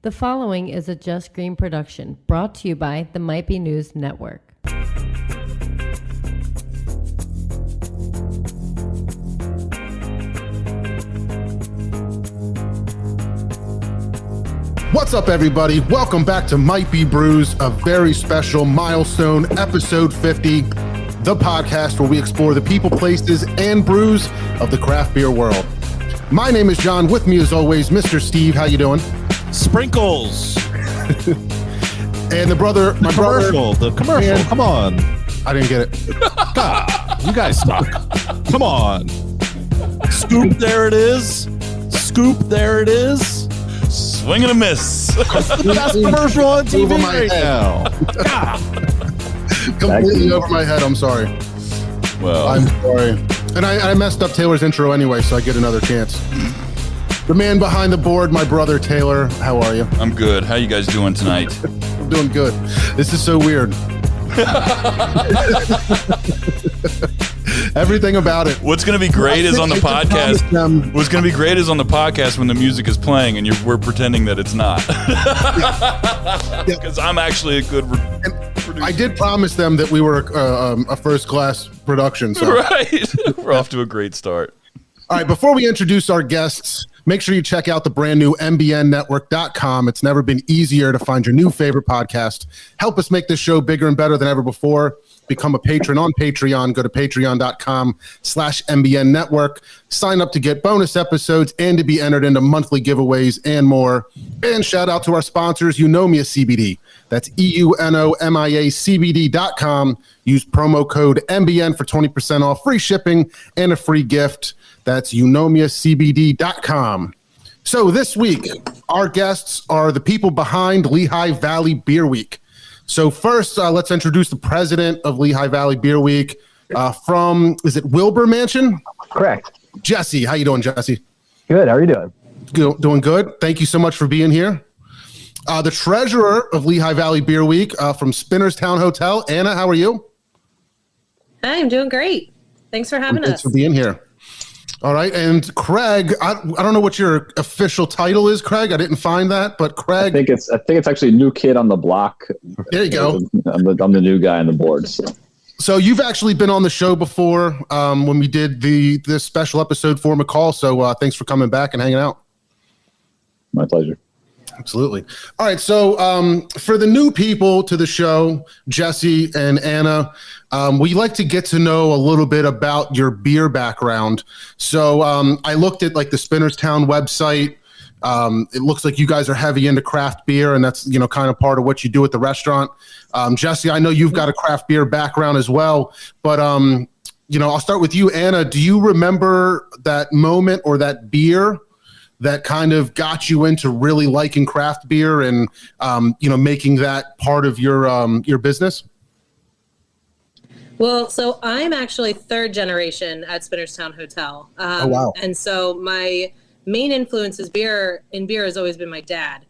The following is a Just Green production brought to you by the Might Be News Network. What's up, everybody? Welcome back to Might Be Brews, a very special milestone, episode 50, the podcast where we explore the people, places, and brews of the craft beer world. My name is John. With me, as always, Mr. Steve. How you doing? Sprinkles. And the commercial. And, come on. I didn't get it. God, you guys suck. Come on. Scoop, there it is. Scoop, there it is. Swing and a miss. The best commercial on TV Over my right head. now. Completely over my head. I'm sorry. Well, I'm sorry. And I messed up Taylor's intro anyway, so I get another chance. The man behind the board, my brother Taylor. How are you? I'm good. How you guys doing tonight? I'm doing good. This is so weird. Everything about it. What's going to be great is on the podcast. What's going to be great is on the podcast when the music is playing and we're pretending that it's not. Because I'm actually a good producer. I did promise them that we were a first-class production. So. Right. We're off to a great start. All right. Before we introduce our guests, make sure you check out the brand new mbnnetwork.com. It's never been easier to find your new favorite podcast. Help us make this show bigger and better than ever before. Become a patron on Patreon. Go to patreon.com/mbnnetwork. Sign up to get bonus episodes and to be entered into monthly giveaways and more. And shout out to our sponsors, Eunomia CBD. That's EUNOMIACBD.com. Use promo code MBN for 20% off, free shipping, and a free gift. That's EunomiaCBD.com. So this week, our guests are the people behind Lehigh Valley Beer Week. So first, let's introduce the president of Lehigh Valley Beer Week is it Wilbur Mansion? Correct. Jesse. How you doing, Jesse? Good. How are you doing? Doing good. Thank you so much for being here. The treasurer of Lehigh Valley Beer Week from Spinnerstown Hotel, Anna. How are you? Hi, I'm doing great. Thanks for having us. Thanks for being here. All right, and Craig, I don't know what your official title is, Craig. I didn't find that, but Craig, I think it's actually new kid on the block. There you go. I'm the new guy on the board. So you've actually been on the show before when we did this special episode for McCall. So thanks for coming back and hanging out. My pleasure. Absolutely. All right. So for the new people to the show, Jesse and Anna, we like to get to know a little bit about your beer background. So I looked at like the Spinnerstown website. It looks like you guys are heavy into craft beer, and that's, kind of part of what you do at the restaurant. Jesse, I know you've got a craft beer background as well, but I'll start with you, Anna. Do you remember that moment or that beer that kind of got you into really liking craft beer and, making that part of your business? Well, so I'm actually third generation at Spinnerstown Hotel. Oh, wow. And so my main influence in beer has always been my dad.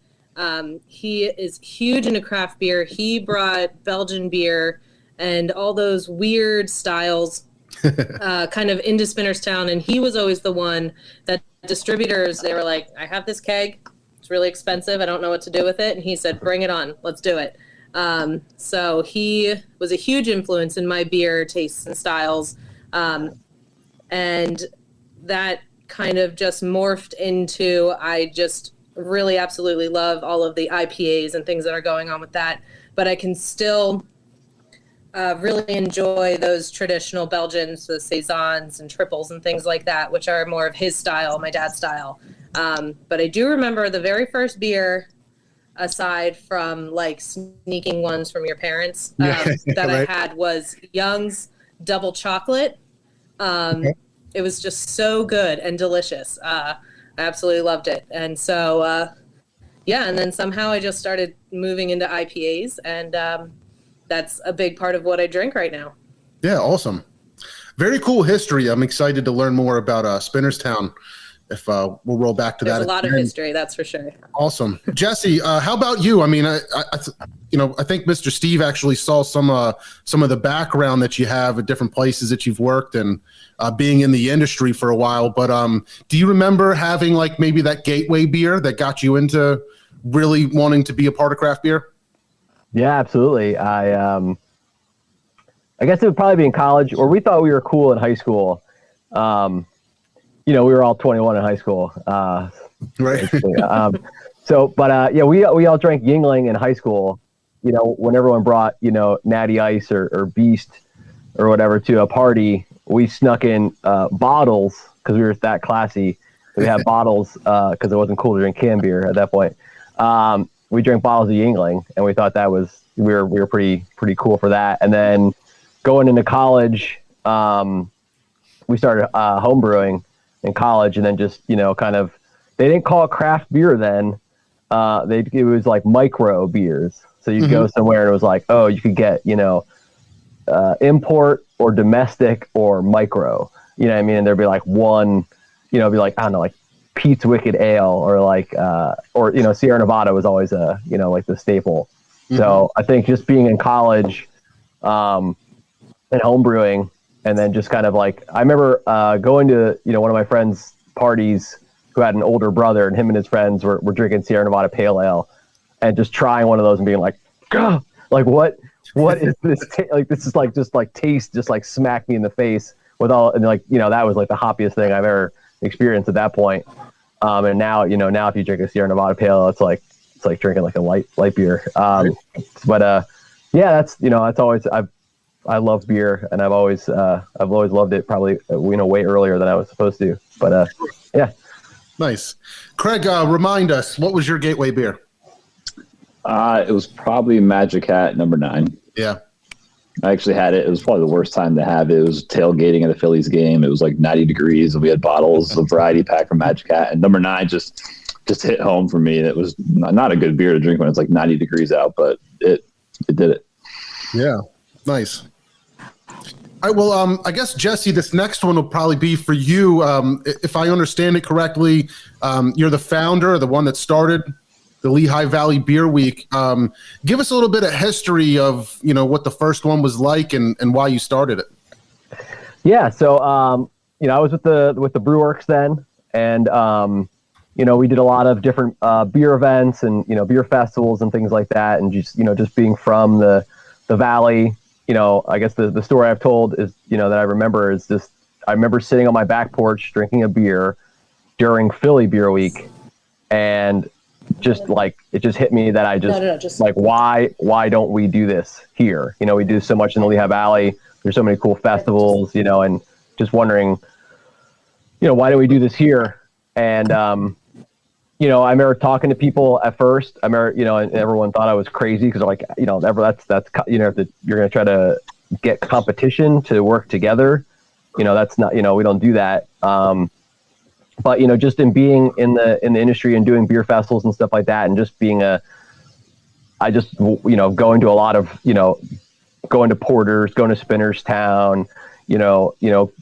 He is huge into craft beer. He brought Belgian beer and all those weird styles kind of into Spinnerstown. And he was always the one that distributors, they were like, I have this keg. It's really expensive. I don't know what to do with it. And he said, bring it on. Let's do it. So he was a huge influence in my beer tastes and styles. And that kind of just morphed into, I just really absolutely love all of the IPAs and things that are going on with that. But I can still really enjoy those traditional Belgians, the Saisons and triples and things like that, which are more of his style, my dad's style. But I do remember the very first beer, aside from like sneaking ones from your parents, that right. I had was Young's Double Chocolate. Okay. It was just so good and delicious. I absolutely loved it. And so, and then somehow I just started moving into IPAs, and that's a big part of what I drink right now. Yeah, awesome. Very cool history. I'm excited to learn more about Spinnerstown. If we'll roll back to There's that. There's a lot of history, that's for sure. Awesome. Jesse, how about you? I mean, I think Mr. Steve actually saw some of the background that you have at different places that you've worked and being in the industry for a while. But do you remember having like maybe that gateway beer that got you into really wanting to be a part of craft beer? Yeah, absolutely. I guess it would probably be in college, or we thought we were cool in high school. We were all 21 in high school. Right. Yeah, we all drank Yingling in high school. When everyone brought, Natty Ice or Beast or whatever to a party, we snuck in bottles because we were that classy. We had bottles because it wasn't cool to drink canned beer at that point. We drank bottles of Yingling, and we thought that was we were pretty cool for that. And then going into college, we started home brewing in college, and then just kind of, they didn't call it craft beer then. It was like micro beers. So you'd go somewhere and it was like, oh, you could get import or domestic or micro. You know what I mean? And there'd be like one, it'd be like, I don't know, like Pete's Wicked Ale or like Sierra Nevada was always like the staple. So I think just being in college and home brewing, and then just kind of like, I remember going to one of my friends' parties who had an older brother, and him and his friends were drinking Sierra Nevada Pale Ale, and just trying one of those and being like, God, like what is this? Like this is like just like taste, just like smack me in the face with all, and like that was like the hoppiest thing I've ever experienced at that point. And now if you drink a Sierra Nevada Pale Ale, it's like drinking like a light beer. But that's always I love beer, and I've always loved it, probably way earlier than I was supposed to. But yeah. Nice. Craig, remind us, what was your gateway beer? It was probably Magic Hat number 9. Yeah. I actually had it. It was probably the worst time to have it. It was tailgating at a Phillies game. It was like 90 degrees, and we had bottles of variety pack from Magic Hat. And number 9 just hit home for me. And it was not a good beer to drink when it's like 90 degrees out, but it did it. Yeah. Nice. All right, well, I guess, Jesse, this next one will probably be for you. If I understand it correctly, you're the founder, the one that started the Lehigh Valley Beer Week. Give us a little bit of history of, what the first one was like and why you started it. Yeah. So, I was with the Brew Works then, and, we did a lot of different beer events and, beer festivals and things like that. And just being from the Valley, I guess the story I've told is, that I remember is just, I remember sitting on my back porch drinking a beer during Philly Beer Week, and just like, it just hit me that I just like, why don't we do this here? We do so much in the Lehigh Valley. There's so many cool festivals, and just wondering, why don't we do this here? And, I remember talking to people at first. I remember, and everyone thought I was crazy because they're like, if you're going to try to get competition to work together, that's not, we don't do that. But, just in being in the industry and doing beer festivals and stuff like that, and just being going to a lot of, going to Porter's, going to Spinnerstown,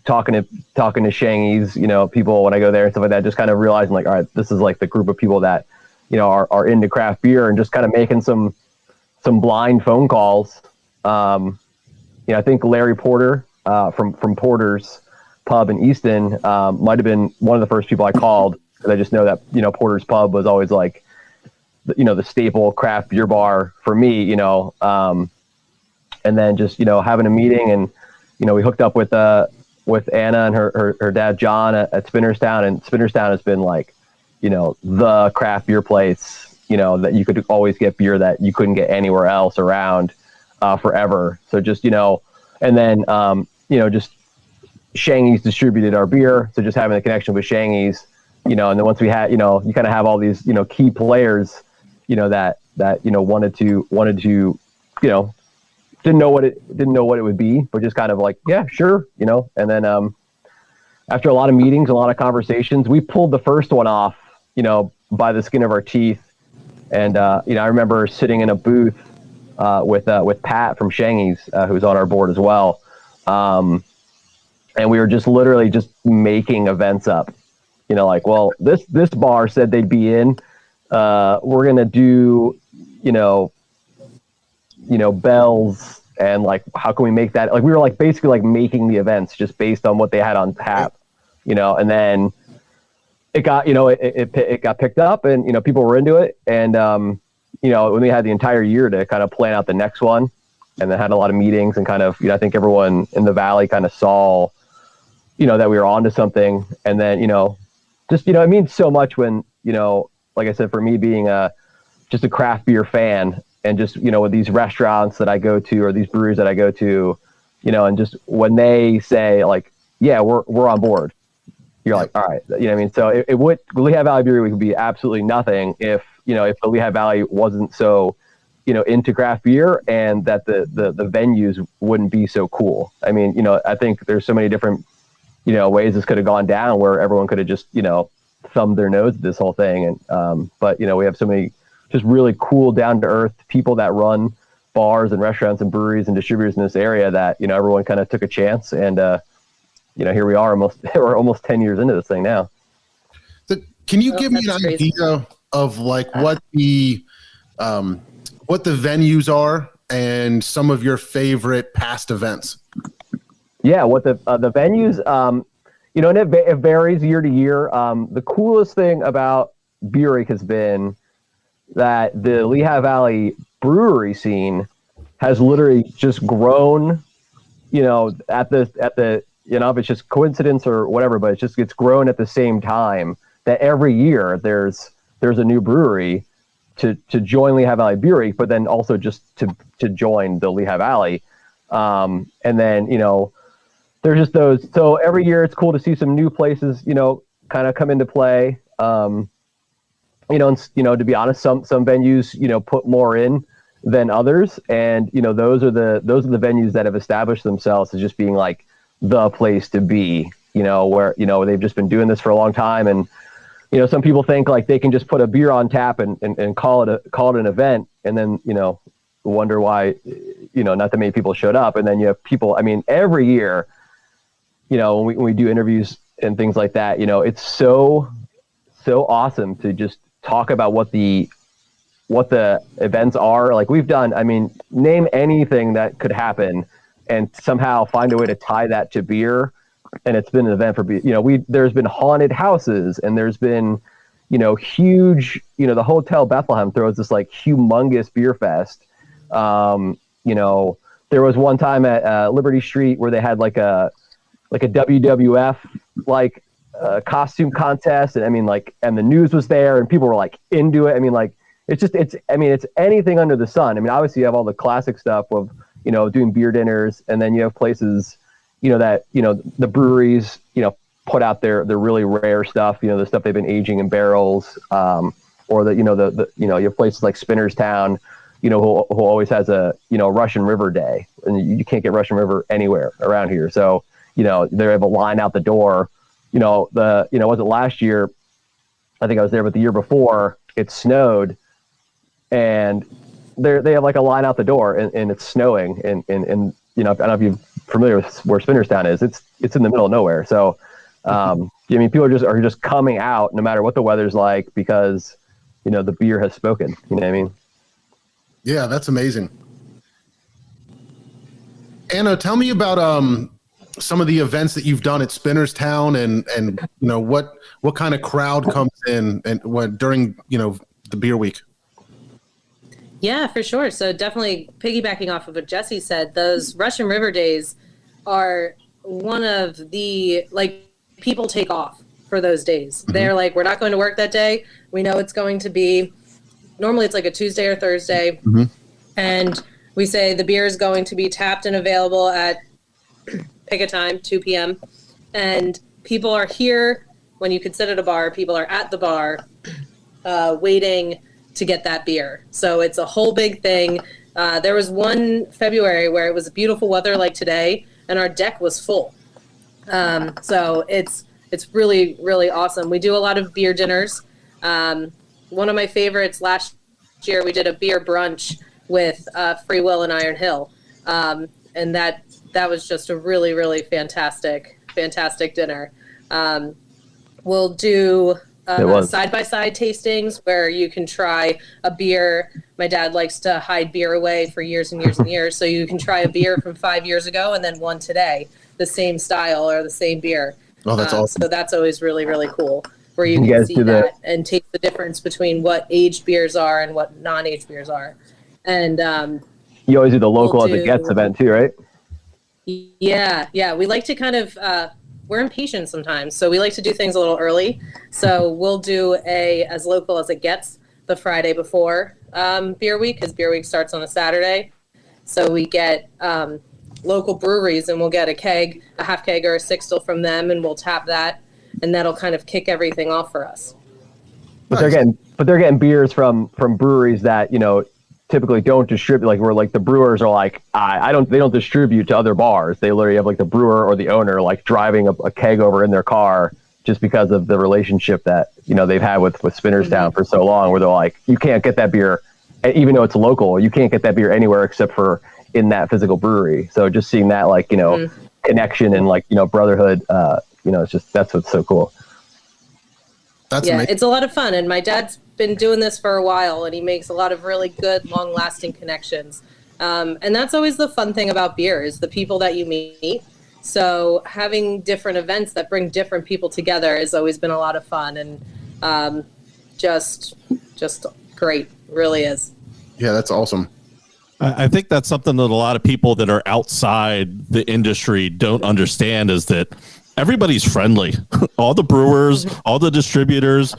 talking to Shangy's, people when I go there and stuff like that, just kind of realizing like, all right, this is like the group of people that, are into craft beer, and just kind of making some blind phone calls. I think Larry Porter from Porter's Pub in Easton might have been one of the first people I called, because I just know that, Porter's Pub was always like, the staple craft beer bar for me, and then just, having a meeting, and, we hooked up with Anna and her dad, John, at Spinnerstown, and Spinnerstown has been like, the craft beer place, that you could always get beer that you couldn't get anywhere else around forever. So just, and then, just Shangy's distributed our beer. So just having the connection with Shangy's, and then once we had, you kind of have all these, key players, that wanted to, didn't know what it would be, but just kind of like, yeah, sure. And then, after a lot of meetings, a lot of conversations, we pulled the first one off, by the skin of our teeth. And, I remember sitting in a booth, with Pat from Shangy's, who's on our board as well. And we were just literally just making events up, like, well, this bar said they'd be in, we're going to do, bells, and like, how can we make that? Like, we were like basically like making the events just based on what they had on tap, and then, it got, it got picked up, and, people were into it. And, when we had the entire year to kind of plan out the next one, and then had a lot of meetings and kind of, I think everyone in the Valley kind of saw, that we were onto something. And then, just, it means so much when, like I said, for me being just a craft beer fan, and just, with these restaurants that I go to, or these breweries that I go to, and just when they say like, yeah, we're on board, you're like, all right, So it would, Lehigh Valley Beer Week would be absolutely nothing if the Lehigh Valley wasn't so, into craft beer, and that the venues wouldn't be so cool. I mean, I think there's so many different, ways this could have gone down, where everyone could have just, thumbed their nose at this whole thing. And, but, we have so many just really cool, down to earth people that run bars and restaurants and breweries and distributors in this area that, everyone kind of took a chance. And, here we are we're almost 10 years into this thing now. So can you give me an idea of like what the venues are and some of your favorite past events? Yeah, what the venues, and it varies year to year. The coolest thing about Beer Week has been that the Lehigh Valley brewery scene has literally just grown, at the if it's just coincidence or whatever, but it's grown at the same time, that every year there's a new brewery to join Lehigh Valley Beer Week, but then also just to join the Lehigh Valley. And then, there's just those. So every year it's cool to see some new places, kind of come into play. To be honest, some venues, put more in than others. And, those are the venues that have established themselves as just being like the place to be, where, they've just been doing this for a long time. And, some people think like they can just put a beer on tap and call it an event. And then, wonder why, not that many people showed up. And then you have people, I mean, every year, when we do interviews and things like that, it's so awesome to just talk about what the events are. Like we've done, name anything that could happen and somehow find a way to tie that to beer. And it's been an event for beer. There's been haunted houses, and there's been, huge, the Hotel Bethlehem throws this like humongous beer fest. There was one time at Liberty Street where they had like a WWF costume contest, and and the news was there, and people were like into it. It's anything under the sun. Obviously you have all the classic stuff of doing beer dinners, and then you have places that the breweries put out their really rare stuff, the stuff they've been aging in barrels, or you have places like Spinnerstown, who always has a Russian River Day, and you can't get Russian River anywhere around here. So they have a line out the door. Was it last year? I think I was there, but the year before it snowed, and they have like a line out the door, and it's snowing, and I don't know if you're familiar with where Spinnerstown is. It's in the middle of nowhere. So people are just coming out no matter what the weather's like, because the beer has spoken. You know what I mean? Yeah, that's amazing. Anna, tell me about some of the events that you've done at Spinnerstown, and what kind of crowd comes in and during the Beer Week. Yeah, for sure. So definitely piggybacking off of what Jesse said, those Russian River Days are one of the, people take off for those days. Mm-hmm. They're like, we're not going to work that day. We know it's going to be, normally it's like a Tuesday or Thursday. Mm-hmm. And we say the beer is going to be tapped and available at pick a time, 2 p.m. And people are here. When you could sit at a bar, people are at the bar waiting to get that beer. So it's a whole big thing. There was one February where it was beautiful weather like today, and our deck was full. So it's really, really awesome. We do a lot of beer dinners. One of my favorites last year, we did a beer brunch with Free Will and Iron Hill. And that was just a really, really fantastic dinner. We'll do side-by-side tastings where you can try a beer. My dad likes to hide beer away for years and years and years. So you can try a beer from 5 years ago and then one today, the same style or the same beer. Oh, that's awesome. So that's always really, really cool. where you You can guys see do the- that and take the difference between what aged beers are and what non-aged beers are. And You always do the local We'll as it gets do- event too, right? yeah, we like to kind of we're impatient sometimes, so we like to do things a little early. So we'll do a as local as it gets the Friday before beer week, because beer week starts on a Saturday. So we get local breweries, and we'll get a half keg or a sixtel from them, and we'll tap that, and that'll kind of kick everything off for us. But they're getting beers from breweries that, you know, typically don't distribute, like where like the brewers are like, they don't distribute to other bars. They literally have like the brewer or the owner like driving a keg over in their car just because of the relationship that, you know, they've had with Spinnerstown for so long, where they're like, you can't get that beer, even though it's local, you can't get that beer anywhere except for in that physical brewery. So just seeing that, like, you know, connection and like, you know, brotherhood, you know, it's just, that's what's so cool. That's Yeah, amazing. it's a lot of fun, and my dad's been doing this for a while, and he makes a lot of really good, long-lasting connections. And that's always the fun thing about beer, is the people that you meet. So having different events that bring different people together has always been a lot of fun, and just great, really is. Yeah, that's awesome. I think that's something that a lot of people that are outside the industry don't understand, is that everybody's friendly. All the brewers, all the distributors,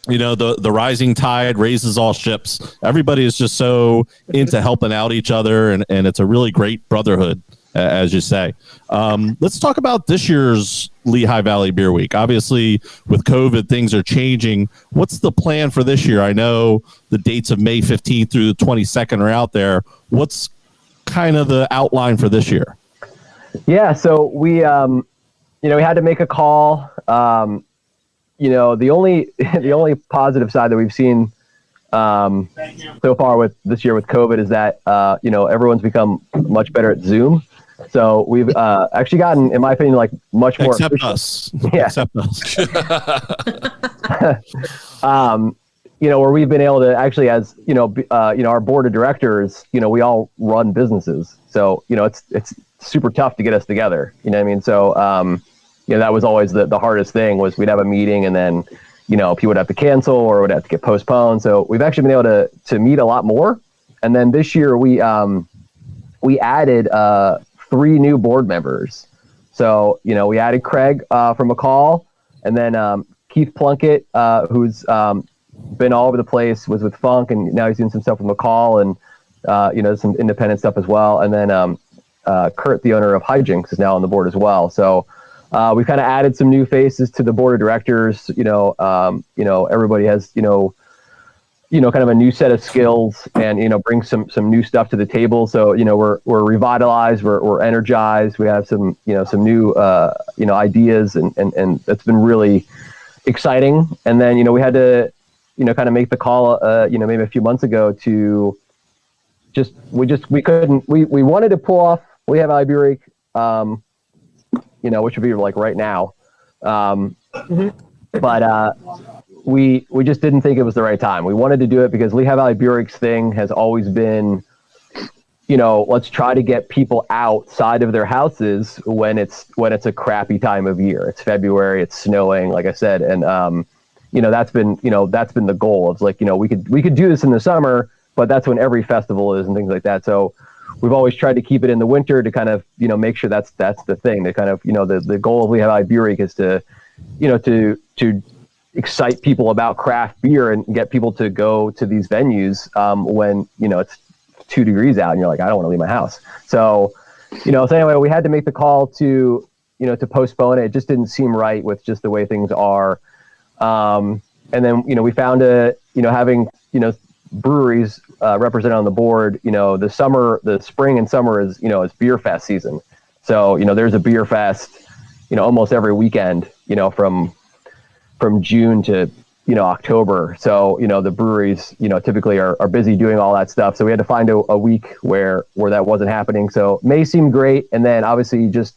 you know, the rising tide raises all ships. Everybody is just so into helping out each other, and it's a really great brotherhood, as you say. Let's talk about this year's Lehigh Valley Beer Week. Obviously, with COVID, things are changing. What's the plan for this year? I know the dates of May 15th through the 22nd are out there. What's kind of the outline for this year? Yeah, so we, you know, we had to make a call. You know, the only positive side that we've seen so far with this year with COVID is that, you know, everyone's become much better at Zoom. So we've actually gotten, in my opinion, like much more Except efficient. us. Yeah. Except us. You know, where we've been able to actually, as you know, our board of directors, you know, we all run businesses. So, you know, it's super tough to get us together. You know what I mean? So, you know, that was always the hardest thing, was we'd have a meeting and then, you know, people would have to cancel or would have to get postponed. So we've actually been able to meet a lot more. And then this year we added 3 new board members. So, you know, we added Craig from McCall, and then Keith Plunkett, who's been all over the place, was with Funk, and now he's doing some stuff with McCall, and you know, some independent stuff as well. And then Kurt, the owner of Hijinks, is now on the board as well. So we've kind of added some new faces to the board of directors. You know, everybody has, you know, kind of a new set of skills, and, you know, bring some new stuff to the table. So, you know, we're revitalized, we're energized. We have some, you know, some new, you know, ideas, and it's been really exciting. And then, you know, we had to, you know, kind of make the call, you know, maybe a few months ago to we wanted to pull off Lehigh Valley Beer Week, you know, which would be like right now. But we just didn't think it was the right time. We wanted to do it because Lehigh Valley Beer Week's thing has always been, you know, let's try to get people outside of their houses when it's a crappy time of year. It's February, it's snowing, like I said. And, you know, that's been the goal. It's like, you know, we could do this in the summer, but that's when every festival is and things like that. So we've always tried to keep it in the winter to kind of, you know, make sure that's the thing. To kind of, you know, the goal of Lehigh Valley Beer Week is to, you know, to excite people about craft beer and get people to go to these venues when, you know, it's 2 degrees out and you're like, I don't want to leave my house. So, you know, so anyway, we had to make the call to, you know, to postpone it. It just didn't seem right with just the way things are. And then, you know, we found having, you know, breweries represented on the board, you know, the spring and summer is, you know, it's beer fest season. So, you know, there's a beer fest, you know, almost every weekend, you know, from June to, you know, October. So, you know, the breweries, you know, typically are busy doing all that stuff. So we had to find a week where that wasn't happening. So May seemed great. And then obviously just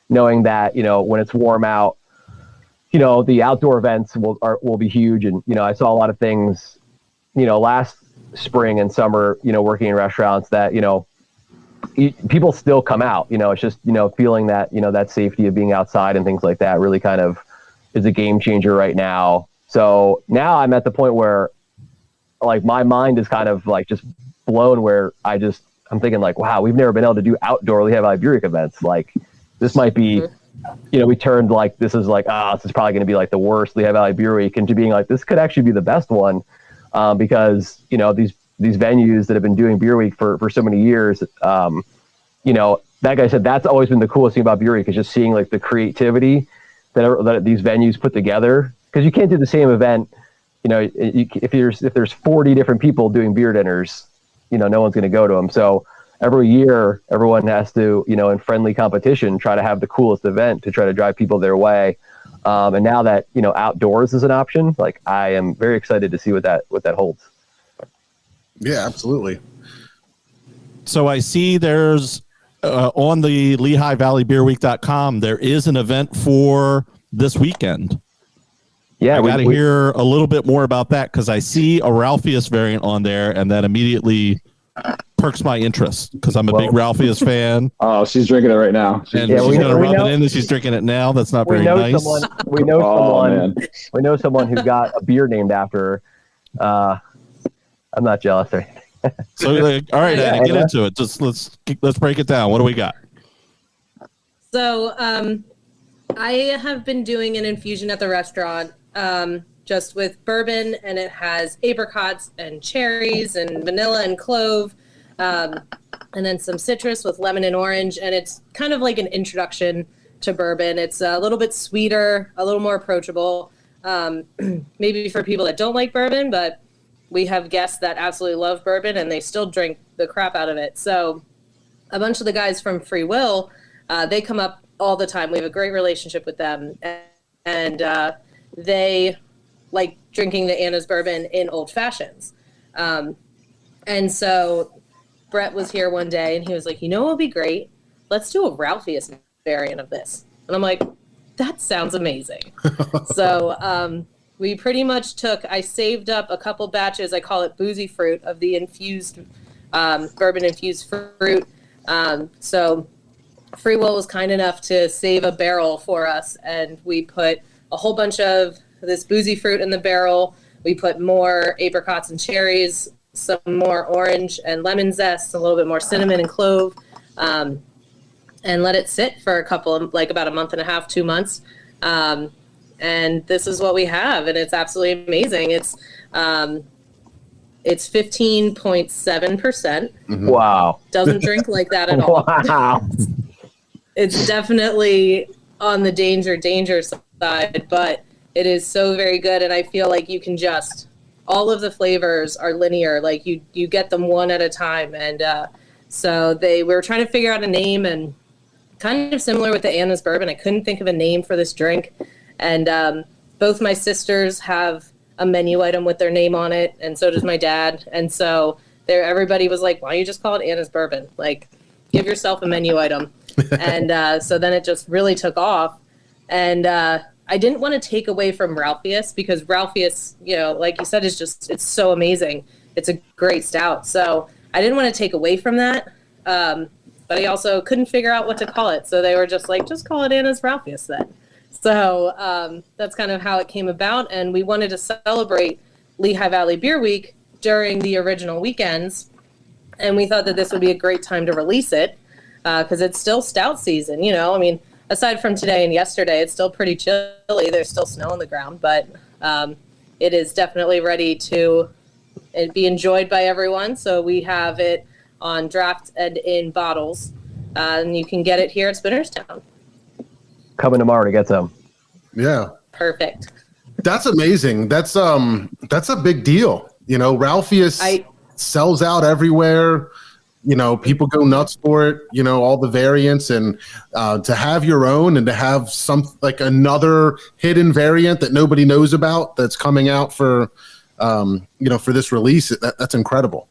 knowing that, you know, when it's warm out, you know, the outdoor events will be huge. And, you know, I saw a lot of things, you know, last spring and summer, you know, working in restaurants that, you know, people still come out, you know, it's just, you know, feeling that, you know, that safety of being outside and things like that really kind of, is a game changer right now. So now I'm at the point where like my mind is kind of like just blown, where I'm thinking like, wow, we've never been able to do outdoor Lehigh Valley Beer Week events. Like this might be, we turned like, this is like, this is probably going to be like the worst Lehigh Valley Beer Week, into being like, this could actually be the best one, because, these venues that have been doing Beer Week for so many years, that guy said that's always been the coolest thing about Beer Week, is just seeing like the creativity that these venues put together. Because you can't do the same event, if there's 40 different people doing beer dinners, no one's going to go to them. So every year, everyone has to, in friendly competition, try to have the coolest event to try to drive people their way. And now that, outdoors is an option, like I am very excited to see what that holds. Yeah, absolutely. So I see there's on the Lehigh Valley Beerweek.com, there is an event for this weekend. Yeah, I got to hear a little bit more about that, because I see a Ralpheus variant on there, and that immediately perks my interest, because I'm a big Ralpheus fan. Oh, she's drinking it right now. And she's going to rub it in, and she's drinking it now. That's not very nice. We know someone who got a beer named after her. I'm not jealous or anything. So, all right, Annie, get into it. Just let's break it down. What do we got? So, I have been doing an infusion at the restaurant, just with bourbon, and it has apricots and cherries and vanilla and clove, and then some citrus with lemon and orange. And it's kind of like an introduction to bourbon. It's a little bit sweeter, a little more approachable, maybe for people that don't like bourbon, but we have guests that absolutely love bourbon and they still drink the crap out of it. So a bunch of the guys from Free Will, they come up all the time. We have a great relationship with them, and they like drinking the Anna's bourbon in old fashions. And so Brett was here one day and he was like, what would be great? Let's do a Ralpheus variant of this. And I'm like, that sounds amazing. So we pretty much I saved up a couple batches, I call it boozy fruit, of the infused bourbon infused fruit. So Free Will was kind enough to save a barrel for us, and we put a whole bunch of this boozy fruit in the barrel. We put more apricots and cherries, some more orange and lemon zest, a little bit more cinnamon and clove, and let it sit for about a month and a half, 2 months. And this is what we have, and it's absolutely amazing. It's 15.7%. Mm-hmm. Wow. Doesn't drink like that at all. Wow. It's definitely on the danger side, but it is so very good. And I feel like you can all of the flavors are linear. Like you get them one at a time. And so we were trying to figure out a name, and kind of similar with the Anna's bourbon. I couldn't think of a name for this drink. And both my sisters have a menu item with their name on it, and so does my dad. And so everybody was like, why don't you just call it Anna's bourbon? Like, give yourself a menu item. And so then it just really took off. And I didn't want to take away from Ralpheus, because Ralpheus, like you said, it's so amazing. It's a great stout. So I didn't want to take away from that. But I also couldn't figure out what to call it. So they were just like, just call it Anna's Ralpheus then. So that's kind of how it came about. And we wanted to celebrate Lehigh Valley Beer Week during the original weekends. And we thought that this would be a great time to release it, because it's still stout season. Aside from today and yesterday, it's still pretty chilly. There's still snow on the ground, but it is definitely ready to be enjoyed by everyone. So we have it on draft and in bottles, and you can get it here at Spinnerstown. Coming tomorrow to get some. Yeah. Perfect. That's amazing. That's a big deal. Ralpheus sells out everywhere. People go nuts for it, all the variants, and to have your own, and to have another hidden variant that nobody knows about that's coming out for this release, that's incredible.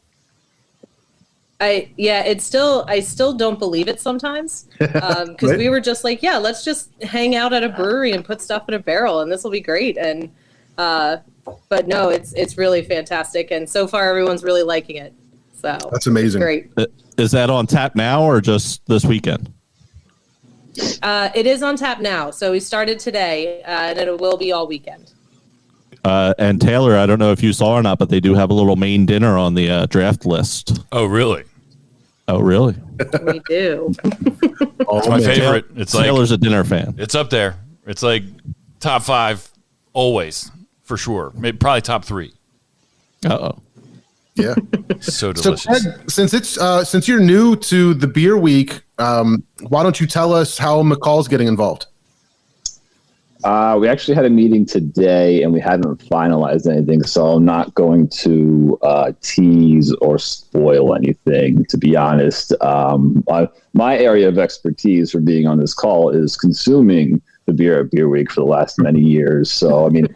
I still don't believe it sometimes, because we were just like, let's just hang out at a brewery and put stuff in a barrel, and this will be great. And but no, it's really fantastic, and so far everyone's really liking it. So that's amazing. Great. Is that on tap now or just this weekend? It is on tap now. So we started today, and it will be all weekend. And Taylor, I don't know if you saw or not, but they do have a little main dinner on the draft list. Oh, really? Oh, really? We do. It's my favorite. It's like Taylor's a dinner fan. It's up there. It's like top 5 always, for sure. Maybe probably top 3. Uh-oh. Yeah. So delicious. So Craig, since you're new to the beer week, why don't you tell us how McCall's getting involved? We actually had a meeting today, and we haven't finalized anything, so I'm not going to tease or spoil anything, to be honest. My area of expertise for being on this call is consuming the beer at Beer Week for the last many years. So, I mean,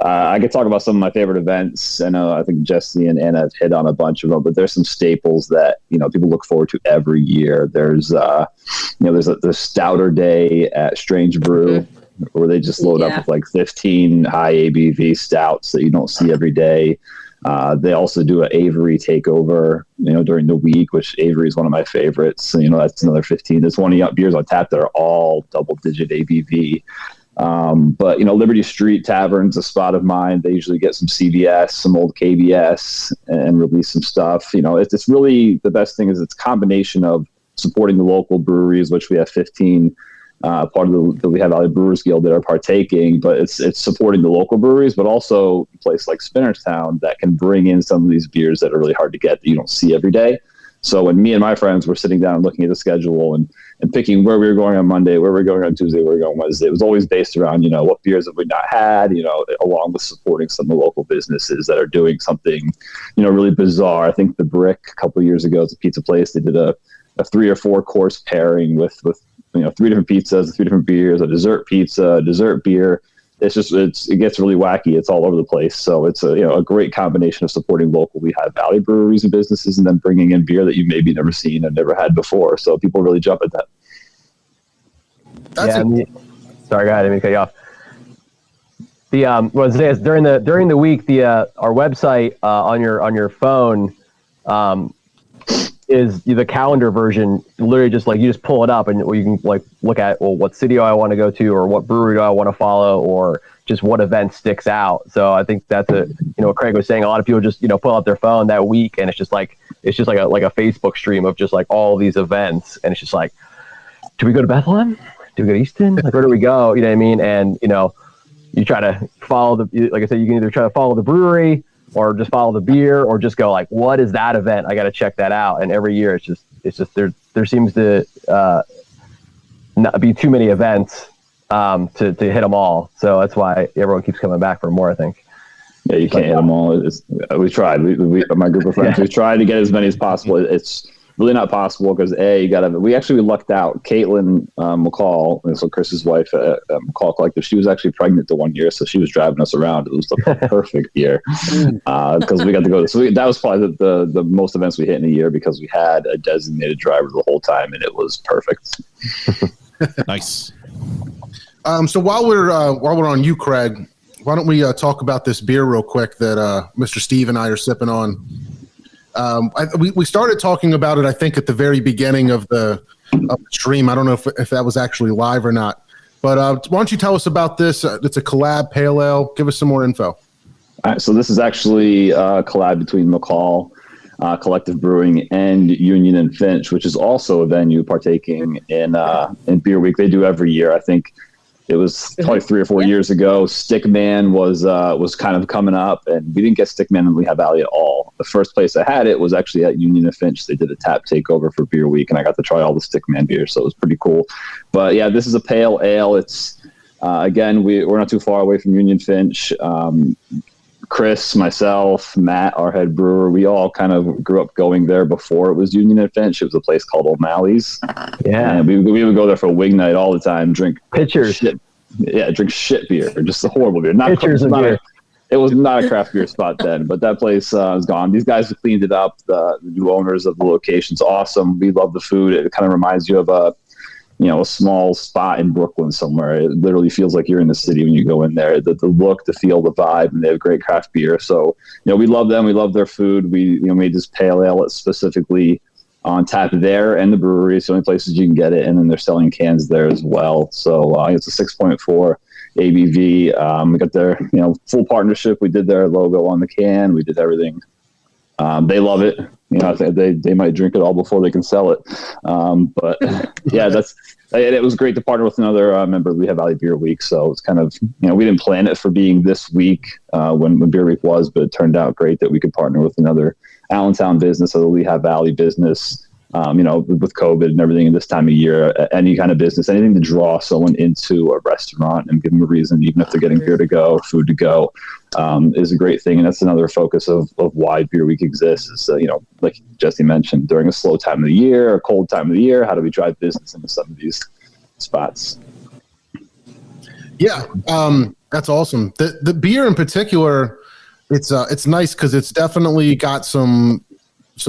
I could talk about some of my favorite events. I know I think Jesse and Anna have hit on a bunch of them, but there's some staples that, you know, people look forward to every year. There's, there's the Stouter Day at Strange Brew, where they just load up with like 15 high ABV stouts that you don't see every day. They also do an Avery takeover, during the week, which Avery is one of my favorites. So, that's another 15. There's 20 beers on tap that are all double-digit ABV. But Liberty Street Tavern's a spot of mine. They usually get some CBS, some old KBS, and release some stuff. It's really, the best thing is it's a combination of supporting the local breweries, which we have 15 part of the Lehigh Valley Brewers Guild that are partaking, but it's supporting the local breweries, but also a place like Spinnerstown that can bring in some of these beers that are really hard to get that you don't see every day. So when me and my friends were sitting down and looking at the schedule and picking where we were going on Monday, where we were going on Tuesday, where we were going on Wednesday, it was always based around, what beers have we not had, along with supporting some of the local businesses that are doing something, really bizarre. I think the Brick a couple of years ago, it's a pizza place. They did a 3 or 4 course pairing with 3 different pizzas, 3 different beers, a dessert pizza, a dessert beer. It gets really wacky. It's all over the place. So it's a great combination of supporting local Lehigh Valley breweries and businesses, and then bringing in beer that you maybe never seen and never had before. So people really jump at that. Sorry, go ahead. Let me cut you off. What I was saying is during the week, our website on your phone is the calendar version. Literally just like you just pull it up and you can like look at, well, what city do I want to go to, or what brewery do I want to follow, or just what event sticks out. So I think that's what Craig was saying. A lot of people just pull out their phone that week, and it's just like a Facebook stream of just like all these events, and it's just like, do we go to Bethlehem? Do we go to Easton? Like, where do we go? You know what I mean? And you try to follow like I said, you can either try to follow the brewery, or just follow the beer, or just go like, what is that event? I got to check that out. And every year it's just there seems to not be too many events to hit them all. So that's why everyone keeps coming back for more, I think. Yeah, you can't hit them all. We tried. We my group of friends, we tried to get as many as possible. It's really not possible because we lucked out. Caitlin McCall, and so Chris's wife at McCall Collective, she was actually pregnant the 1 year, so she was driving us around. It was the perfect year because we got to go. So that was probably the most events we hit in a year, because we had a designated driver the whole time, and it was perfect. Nice. So while we're on you, Craig, why don't we talk about this beer real quick that Mr. Steve and I are sipping on? We started talking about it, I think, at the very beginning of the stream. I don't know if that was actually live or not. But why don't you tell us about this? It's a collab pale ale. Give us some more info. All right, so this is actually a collab between McCall Collective Brewing and Union and Finch, which is also a venue partaking in Beer Week. They do every year. I think it was probably 3 or 4 years ago. Stickman was kind of coming up, and we didn't get Stickman in Lehigh Valley at all. The first place I had it was actually at Union and Finch. They did a tap takeover for Beer Week, and I got to try all the Stickman beers, so it was pretty cool. But yeah, this is a pale ale. It's again, we're not too far away from Union Finch. Chris, myself, Matt, our head brewer, we all kind of grew up going there before it was Union and Finch. It was a place called O'Malley's. Yeah. And we would go there for a wing night all the time, drink pitchers. Drink shit beer, just a horrible beer. It was not a craft beer spot then, but that place is gone. These guys have cleaned it up. The new owners of the location's awesome. We love the food. It kind of reminds you of a small spot in Brooklyn somewhere. It literally feels like you're in the city when you go in there. The look, the feel, the vibe, and they have great craft beer. So, we love them. We love their food. We, made this pale ale. It's specifically on tap there and the brewery. It's the only places you can get it. And then they're selling cans there as well. So it's a 6.4 ABV. We got their, full partnership. We did their logo on the can. We did everything. They love it. I think they might drink it all before they can sell it. But yeah, it was great to partner with another member of Lehigh Valley Beer Week. So it's kind of, we didn't plan it for being this week when Beer Week was, but it turned out great that we could partner with another Allentown business or the Lehigh Valley business. With COVID and everything in this time of year, any kind of business, anything to draw someone into a restaurant and give them a reason, even if they're getting beer to go, food to go, is a great thing. And that's another focus of why Beer Week exists is, like Jesse mentioned, during a slow time of the year, a cold time of the year, how do we drive business into some of these spots? Yeah, that's awesome. The beer in particular, it's nice because it's definitely got some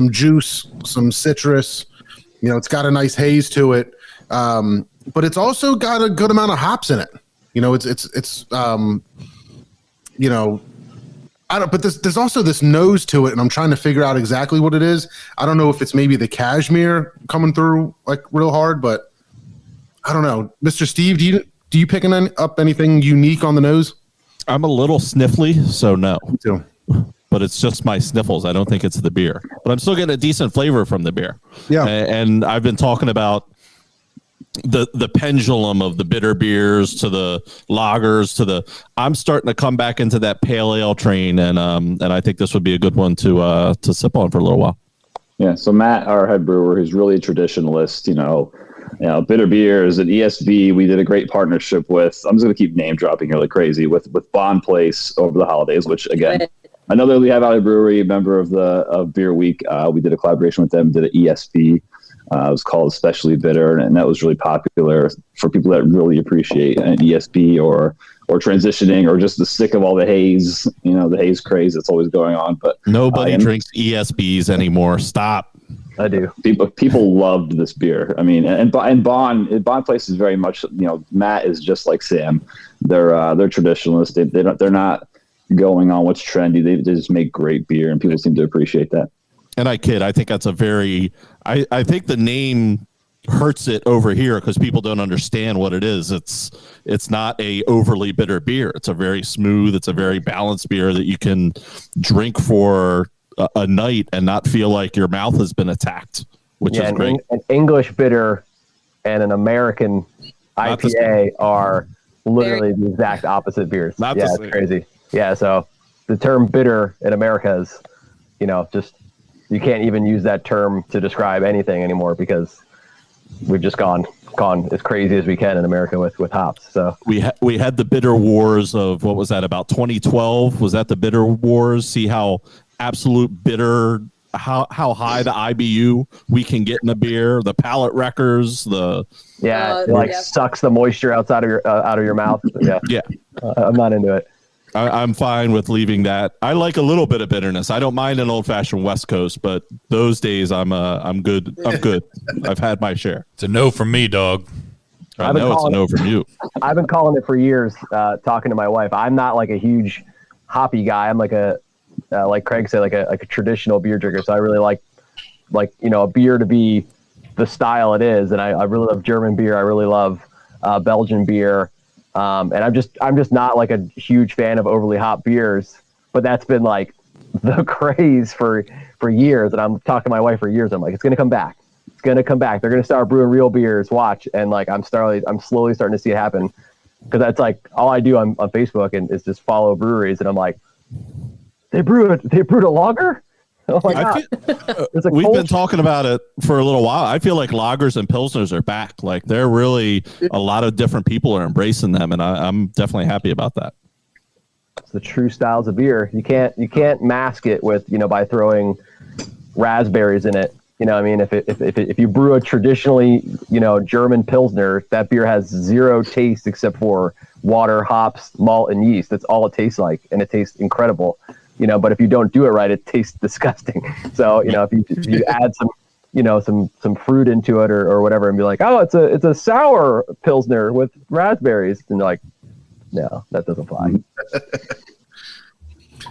juice, some citrus, it's got a nice haze to it. But it's also got a good amount of hops in it. But there's also this nose to it, and I'm trying to figure out exactly what it is. I don't know if it's maybe the cashmere coming through like real hard, but I don't know. Mr. Steve, do you picking up anything unique on the nose? I'm a little sniffly, so no. Me too. But it's just my sniffles. I don't think it's the beer, but I'm still getting a decent flavor from the beer. Yeah. And I've been talking about the pendulum of the bitter beers to the lagers I'm starting to come back into that pale ale train. And I think this would be a good one to sip on for a little while. Yeah. So Matt, our head brewer, who's really a traditionalist, bitter beers at ESB, we did a great partnership with, I'm just going to keep name dropping here like crazy, with Bond Place over the holidays, which again, another Lehigh Valley Brewery, member of Beer Week. We did a collaboration with them, did an ESB. It was called Especially Bitter, and that was really popular for people that really appreciate an ESB or transitioning or just the stick of all the haze, the haze craze that's always going on. But nobody drinks ESBs anymore. Stop. I do. People loved this beer. I mean, and Bond Place is very much, Matt is just like Sam. They're traditionalists. They're not going on what's trendy. They just make great beer, and people seem to appreciate that. And I kid. I think that's I think the name hurts it over here because people don't understand what it is. It's not a overly bitter beer. It's a very smooth, it's a very balanced beer that you can drink for a night and not feel like your mouth has been attacked, which is great. An English bitter and an American IPA are literally the exact opposite beers. It's crazy. Yeah, so the term bitter in America is, just you can't even use that term to describe anything anymore because we've just gone as crazy as we can in America with hops. So we had the bitter wars of, what was that, about 2012? Was that the bitter wars? See how absolute bitter, how high the IBU we can get in a beer, the palate wreckers, it sucks the moisture out of your mouth. Yeah. I'm not into it. I'm fine with leaving that. I like a little bit of bitterness. I don't mind an old fashioned West Coast, but those days I'm good. I'm good. I've had my share. It's a no from me, dog. I know it's a no from you. I've been calling it for years, talking to my wife. I'm not like a huge hoppy guy. I'm like like Craig said, like a traditional beer drinker. So I really like a beer to be the style it is. And I really love German beer. I really love Belgian beer. And I'm just not like a huge fan of overly hot beers, but that's been like the craze for years. And I'm talking to my wife for years. I'm like, it's going to come back. It's going to come back. They're going to start brewing real beers. Watch. And like, I'm slowly starting to see it happen. Cause that's like all I do on Facebook and is just follow breweries. And I'm like, they brewed a lager. Oh my God. We've been talking about it for a little while. I feel like lagers and pilsners are back. Like they're really, a lot of different people are embracing them, and I'm definitely happy about that. It's the true styles of beer. You can't mask it with by throwing raspberries in it. I mean, if you brew a traditionally German pilsner, that beer has zero taste except for water, hops, malt, and yeast. That's all it tastes like, and it tastes incredible. But if you don't do it right, it tastes disgusting. So, if you add some fruit into it or whatever and be like, oh, it's a sour pilsner with raspberries. And they're like, no, that doesn't fly.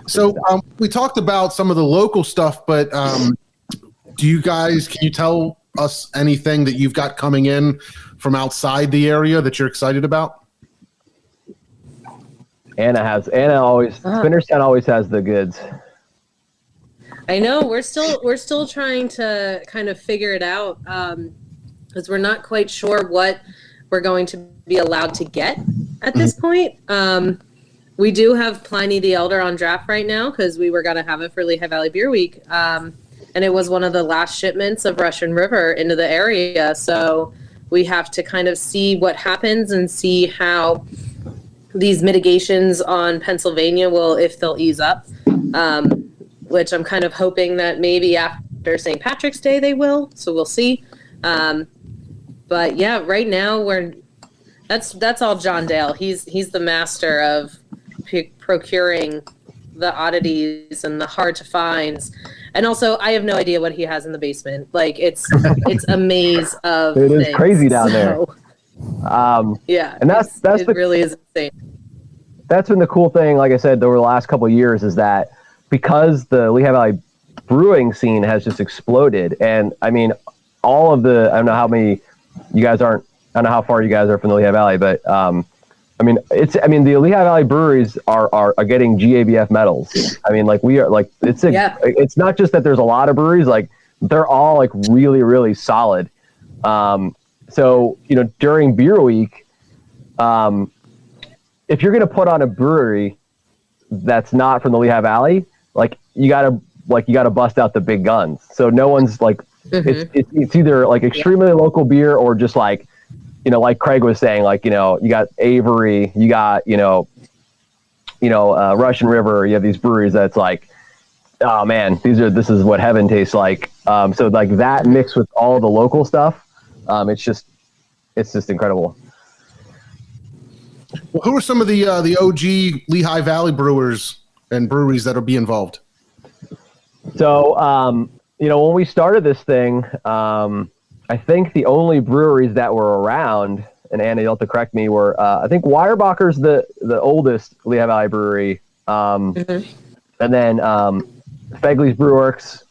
So we talked about some of the local stuff, but Can you tell us anything that you've got coming in from outside the area that you're excited about? Spinnerstown always has the goods. I know we're still trying to kind of figure it out because we're not quite sure what we're going to be allowed to get at this point. We do have Pliny the Elder on draft right now because we were going to have it for Lehigh Valley Beer Week. And it was one of the last shipments of Russian River into the area. So we have to kind of see what happens and see how these mitigations on Pennsylvania if they'll ease up, which I'm kind of hoping that maybe after St. Patrick's Day they will. So we'll see. But yeah, right now that's all John Dale. He's the master of procuring the oddities and the hard to finds. And also, I have no idea what he has in the basement. Like it's a maze of it is things, crazy down there. Yeah, and it really is insane. That's been the cool thing. Like I said, over the last couple of years, is that because the Lehigh Valley brewing scene has just exploded, and I mean, all of the I don't know how many you guys aren't. I don't know how far you guys are from the Lehigh Valley, but the Lehigh Valley breweries are getting GABF medals. I mean, like we are like it's not just that there's a lot of breweries, like they're all like really, really solid. So, during Beer Week, if you're going to put on a brewery that's not from the Lehigh Valley, like you gotta bust out the big guns. So no one's like, it's either like extremely local beer or just like, like Craig was saying, like, you got Avery, you got, Russian River, you have these breweries that's like, oh man, this is what heaven tastes like. So like that mixed with all the local stuff, it's just incredible. Well, who are some of the OG Lehigh Valley brewers and breweries that'll be involved? So, when we started this thing, I think the only breweries that were around, and Anna, you'll have to correct me, were I think Weyerbacher's the oldest Lehigh Valley brewery, and then Fegley's Brewworks,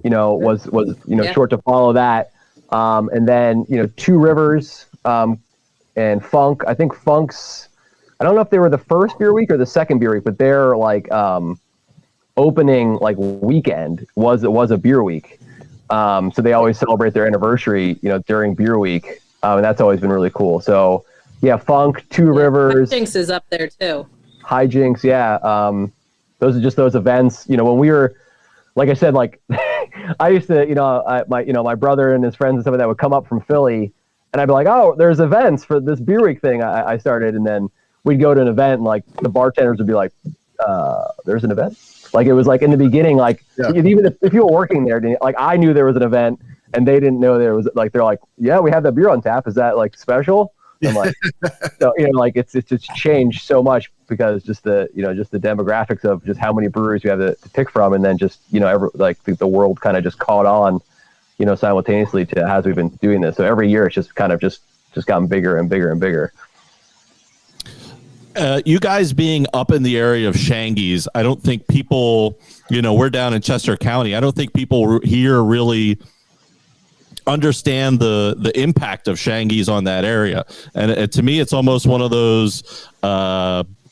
was short to follow that, and then Two Rivers and Funk. I think Funk's. I don't know if they were the first beer week or the second beer week, but their like opening like weekend was a beer week. So they always celebrate their anniversary, during Beer Week, and that's always been really cool. So, yeah, Funk, Two Rivers, Hijinks is up there too. Hijinks, yeah. Those are just those events. When we were, like I said, like I used to, my brother and his friends and stuff like that would come up from Philly, and I'd be like, oh, there's events for this Beer Week thing I started, and then we'd go to an event, and like the bartenders would be like, there's an event. Like it was like in the beginning, like even if you were working there, like I knew there was an event and they didn't know there was, like, they're like, yeah, we have that beer on tap. Is that like special? I'm like, so, like it's changed so much because just the demographics of just how many breweries we have to pick from. And then just, the world kind of just caught on, simultaneously to as we've been doing this. So every year it's just kind of just gotten bigger and bigger and bigger. You guys being up in the area of Shangy's, I don't think people, we're down in Chester County. I don't think people here really understand the impact of Shangy's on that area. And to me, it's almost one of those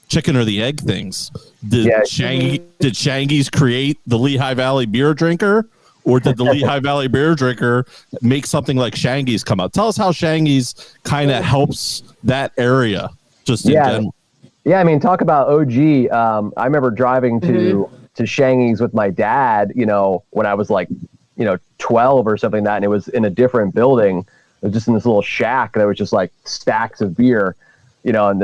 chicken or the egg things. Did Shangy's create the Lehigh Valley beer drinker? Or did the Lehigh Valley beer drinker make something like Shangy's come out? Tell us how Shangy's kind of helps that area just in general. Yeah, I mean, talk about OG. I remember driving to Shangy's with my dad, when I was like, 12 or something like that, and it was in a different building. It was just in this little shack that was just like stacks of beer, and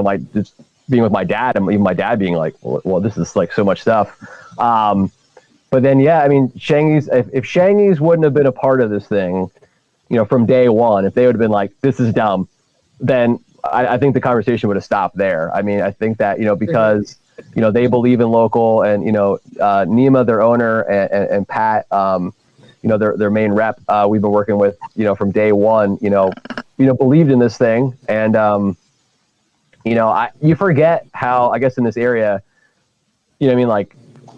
my just being with my dad, and even my dad being like, well, this is like so much stuff. But then, yeah, I mean, Shangy's. If Shangy's wouldn't have been a part of this thing, from day one, if they would have been like, this is dumb, then I think the conversation would have stopped there. I mean, I think that, because, they believe in local, and, Nima, their owner, and Pat, their main rep, we've been working with, from day one, believed in this thing. And, you forget how, I guess in this area, like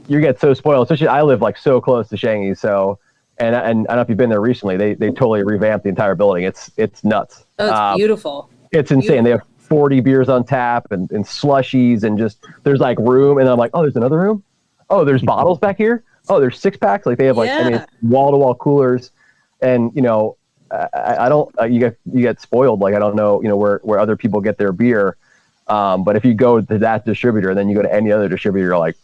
you get so spoiled. Especially I live like so close to Shangy's, so and I don't know if you've been there recently. They totally revamped the entire building. It's nuts. Oh, it's beautiful. It's insane. Beautiful. They have 40 beers on tap and slushies and just there's like room, and I'm like, oh, there's another room. Oh, there's bottles back here. Oh, there's 6-packs. Like they have like I mean, wall-to-wall coolers, and I don't you get spoiled. Like I don't know where other people get their beer, but if you go to that distributor and then you go to any other distributor, you're like,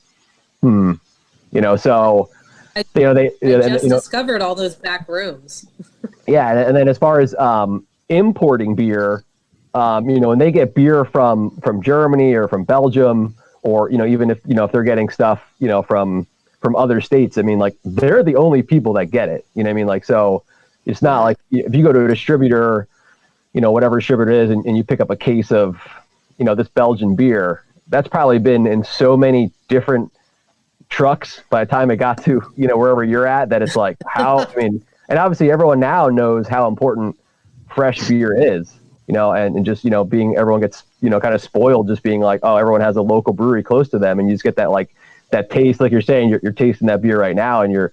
so they just discovered all those back rooms. Yeah, and then as far as importing beer, when they get beer from Germany or from Belgium, or even if they're getting stuff from other states, I mean, like they're the only people that get it. You know what I mean? Like, so it's not like if you go to a distributor, whatever distributor it is, and you pick up a case of this Belgian beer, that's probably been in so many different trucks by the time it got to wherever you're at, that it's like how I mean, and obviously everyone now knows how important fresh beer is, and just being everyone gets kind of spoiled just being like, oh, everyone has a local brewery close to them, and you just get that taste, like you're saying, you're tasting that beer right now, and you're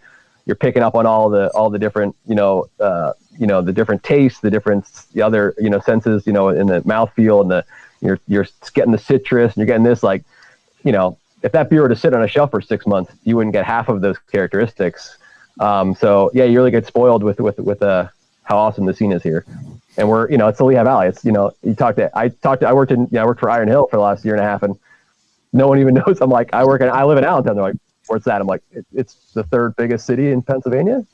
picking up on all the different the different tastes, the other senses in the mouthfeel, and you're getting the citrus, and you're getting this like if that beer were to sit on a shelf for 6 months, you wouldn't get half of those characteristics. So yeah, you really get spoiled with how awesome the scene is here. And we're it's the Lehigh Valley. It's I worked for Iron Hill for the last year and a half, and no one even knows. I'm like, I live in Allentown. They're like, where's that? I'm like, it's the third biggest city in Pennsylvania.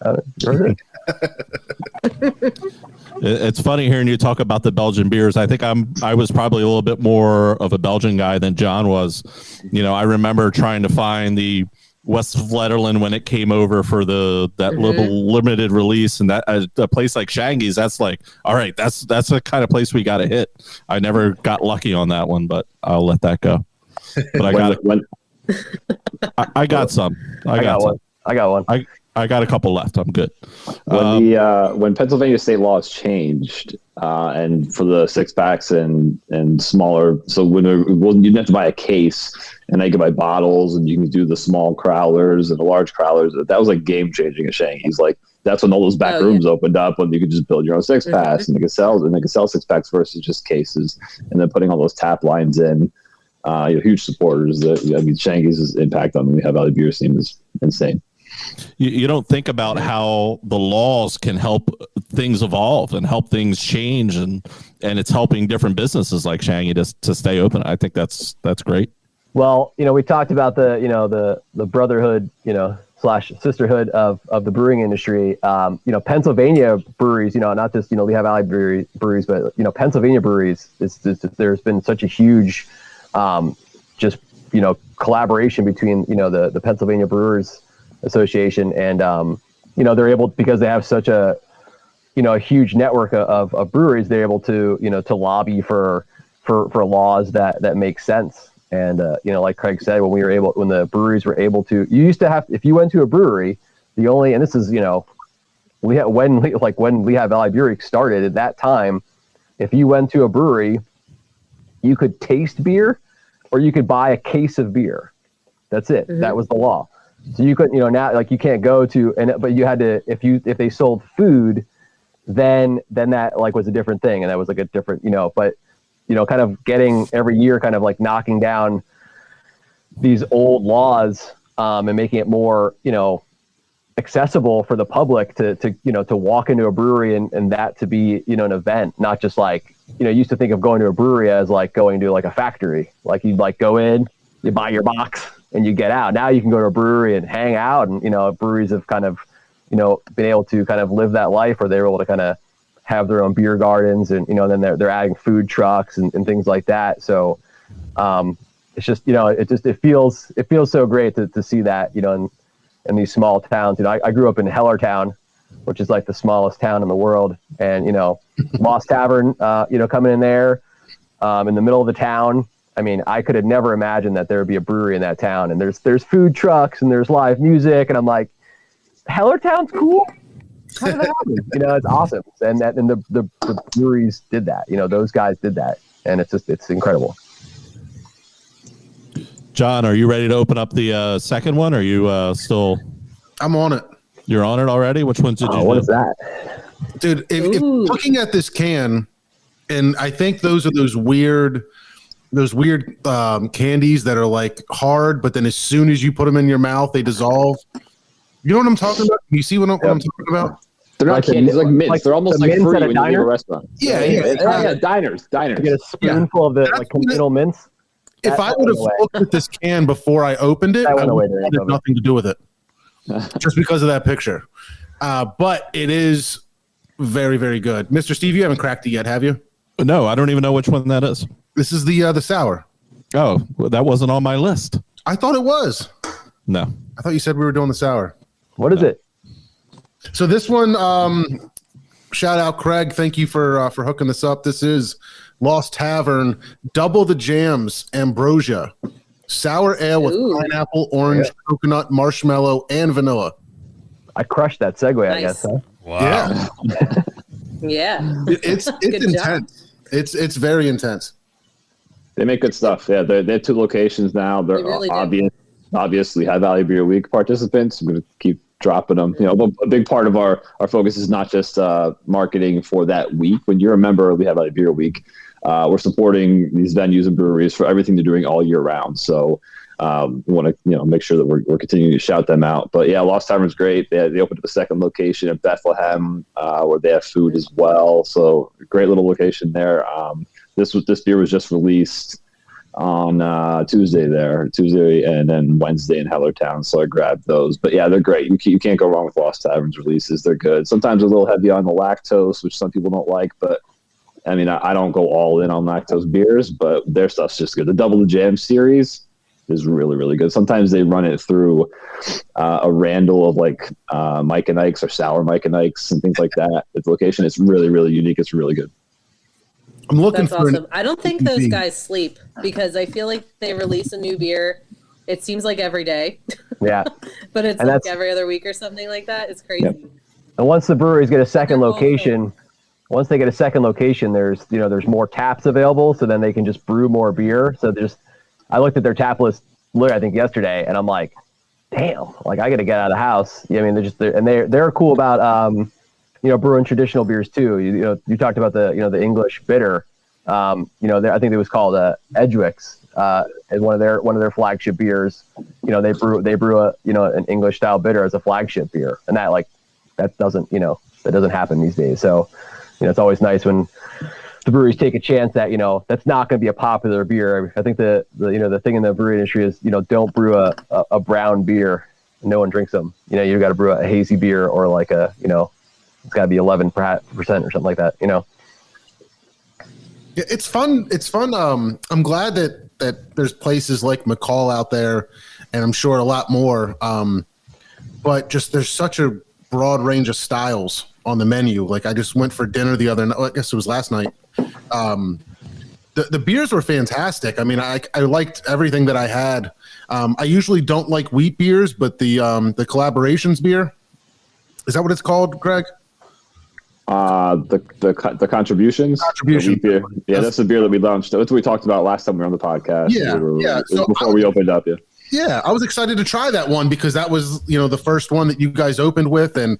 It's funny hearing you talk about the Belgian beers. I think I was probably a little bit more of a Belgian guy than John was. I remember trying to find the West Flederland when it came over for that little limited release, and that a place like Shangy's, that's like, all right, that's the kind of place we got to hit. I never got lucky on that one, but I'll let that go. But I got it. I got some. I got one. I got a couple left. I'm good. When Pennsylvania state laws changed, and for the 6-packs and smaller, so when you didn't have to buy a case, and they could buy bottles, and you can do the small crowlers and the large crowlers. That was like game changing at Shangy's. Like that's when all those back rooms opened up, when you could just build your own 6-packs, and they could sell 6-packs versus just cases, and then putting all those tap lines in. Huge supporters. Shangy's impact on the Lehigh Valley beer scene is insane. You don't think about how the laws can help things evolve and help things change, and it's helping different businesses like Shangy to stay open. I think that's great. Well, we talked about the brotherhood, / sisterhood of the brewing industry. Pennsylvania breweries, not just Lehigh Valley breweries, but Pennsylvania breweries. There's been such a huge collaboration between the Pennsylvania Brewers Association and they're able, because they have such a huge network of breweries, they're able to to lobby for laws that make sense. And like Craig said, when the breweries were able to, you used to have, if you went to a brewery, and this is when Lehigh Valley Beer started, at that time, if you went to a brewery, you could taste beer or you could buy a case of beer. That's it. Mm-hmm. That was the law. So you couldn't, now, like, you can't go to, but you had to, if they sold food, then that like was a different thing. And that was like a different, but kind of getting every year, kind of like knocking down these old laws, and making it more, accessible for the public to walk into a brewery and that to be, an event, not just like, used to think of going to a brewery as like going to like a factory. Like you'd like go in, you buy your box and you get out. Now you can go to a brewery and hang out, and, breweries have kind of, been able to kind of live that life where they're able to kind of have their own beer gardens, and, then they're adding food trucks and things like that. So, it's just, it feels so great to see that, in these small towns. I grew up in Hellertown, which is like the smallest town in the world. And, Lost Tavern, coming in there, in the middle of the town. I mean, I could have never imagined that there would be a brewery in that town, and there's food trucks and there's live music. And I'm like, Hellertown's cool. How did that happen? It's awesome. And the breweries did that, those guys did that. And it's incredible. John, are you ready to open up the second one? Are you still? I'm on it. You're on it already? Which ones did you do? What is that? Dude, if looking at this can, and I think those are those weird candies that are like hard, but then as soon as you put them in your mouth, they dissolve. You know what I'm talking about? You see what I'm talking about? They're not candies, like mints. They're almost like fruit when you leave a restaurant. Yeah. Diners. You get a spoonful of the like communal mints. If I would have looked at this can before I opened it, I would have had nothing to do with it, just because of that picture. But it is very, very good. Mr. Steve, you haven't cracked it yet, have you? No, I don't even know which one that is. This is the sour. Oh, well, that wasn't on my list. I thought it was. No. I thought you said we were doing the sour. What is it? So this one, shout out Craig. Thank you for hooking this up. This is Lost Tavern Double the Jams Ambrosia Sour Ale with pineapple, orange, coconut, marshmallow, and vanilla. I crushed that segue, I guess. Huh? Wow. Yeah. It's intense. It's very intense. They make good stuff. Yeah, they have 2 locations now. They're really obviously Lehigh Valley Beer Week participants. I'm going to keep dropping them. You know, a big part of our focus is not just marketing for that week. When you're a member of Lehigh Valley Beer Week, we're supporting these venues and breweries for everything they're doing all year round. So we want to make sure that we're continuing to shout them out. But yeah, Lost Tavern's great. They opened up a second location in Bethlehem where they have food as well. So great little location there. This beer was just released on Tuesday, and then Wednesday in Hellertown. So I grabbed those. But yeah, they're great. You can't go wrong with Lost Tavern's releases. They're good. Sometimes a little heavy on the lactose, which some people don't like, but I mean, I don't go all in on lactose beers, but their stuff's just good. The Double the Jam series is really, really good. Sometimes they run it through a Randall of like Mike and Ike's or Sour Mike and Ike's and things like that. Its location is really, really unique. It's really good. I'm looking That's awesome. I don't think those guys sleep because I feel like they release a new beer. It seems like every day. Yeah. But it's like every other week or something like that. It's crazy. Yep. And once the breweries get a second location, there's more taps available, so then they can just brew more beer. So I looked at their tap list literally I think yesterday, and I'm like, damn, like I got to get out of the house. I mean, they're cool about brewing traditional beers too. You talked about the English bitter. I think it was called Edgwicks as one of their flagship beers. They brew an English style bitter as a flagship beer, and that doesn't happen these days. So it's always nice when the breweries take a chance that that's not going to be a popular beer. I think the thing in the brewery industry is don't brew a brown beer. No one drinks them. You got to brew a hazy beer or like it's got to be 11% or something like that. Yeah, it's fun. It's fun. I'm glad that there's places like McCall out there, and I'm sure a lot more. But just there's such a broad range of styles on the menu. Like I just went for dinner the other night. I guess it was last night. The beers were fantastic. I mean, I liked everything that I had. I usually don't like wheat beers, but the collaborations beer, is that what it's called, Greg? The contributions. Contribution beer. Yeah, that's the beer that we launched. That's what we talked about last time we were on the podcast. Yeah. So before we opened up. Yeah. Yeah, I was excited to try that one because that was, the first one that you guys opened with, and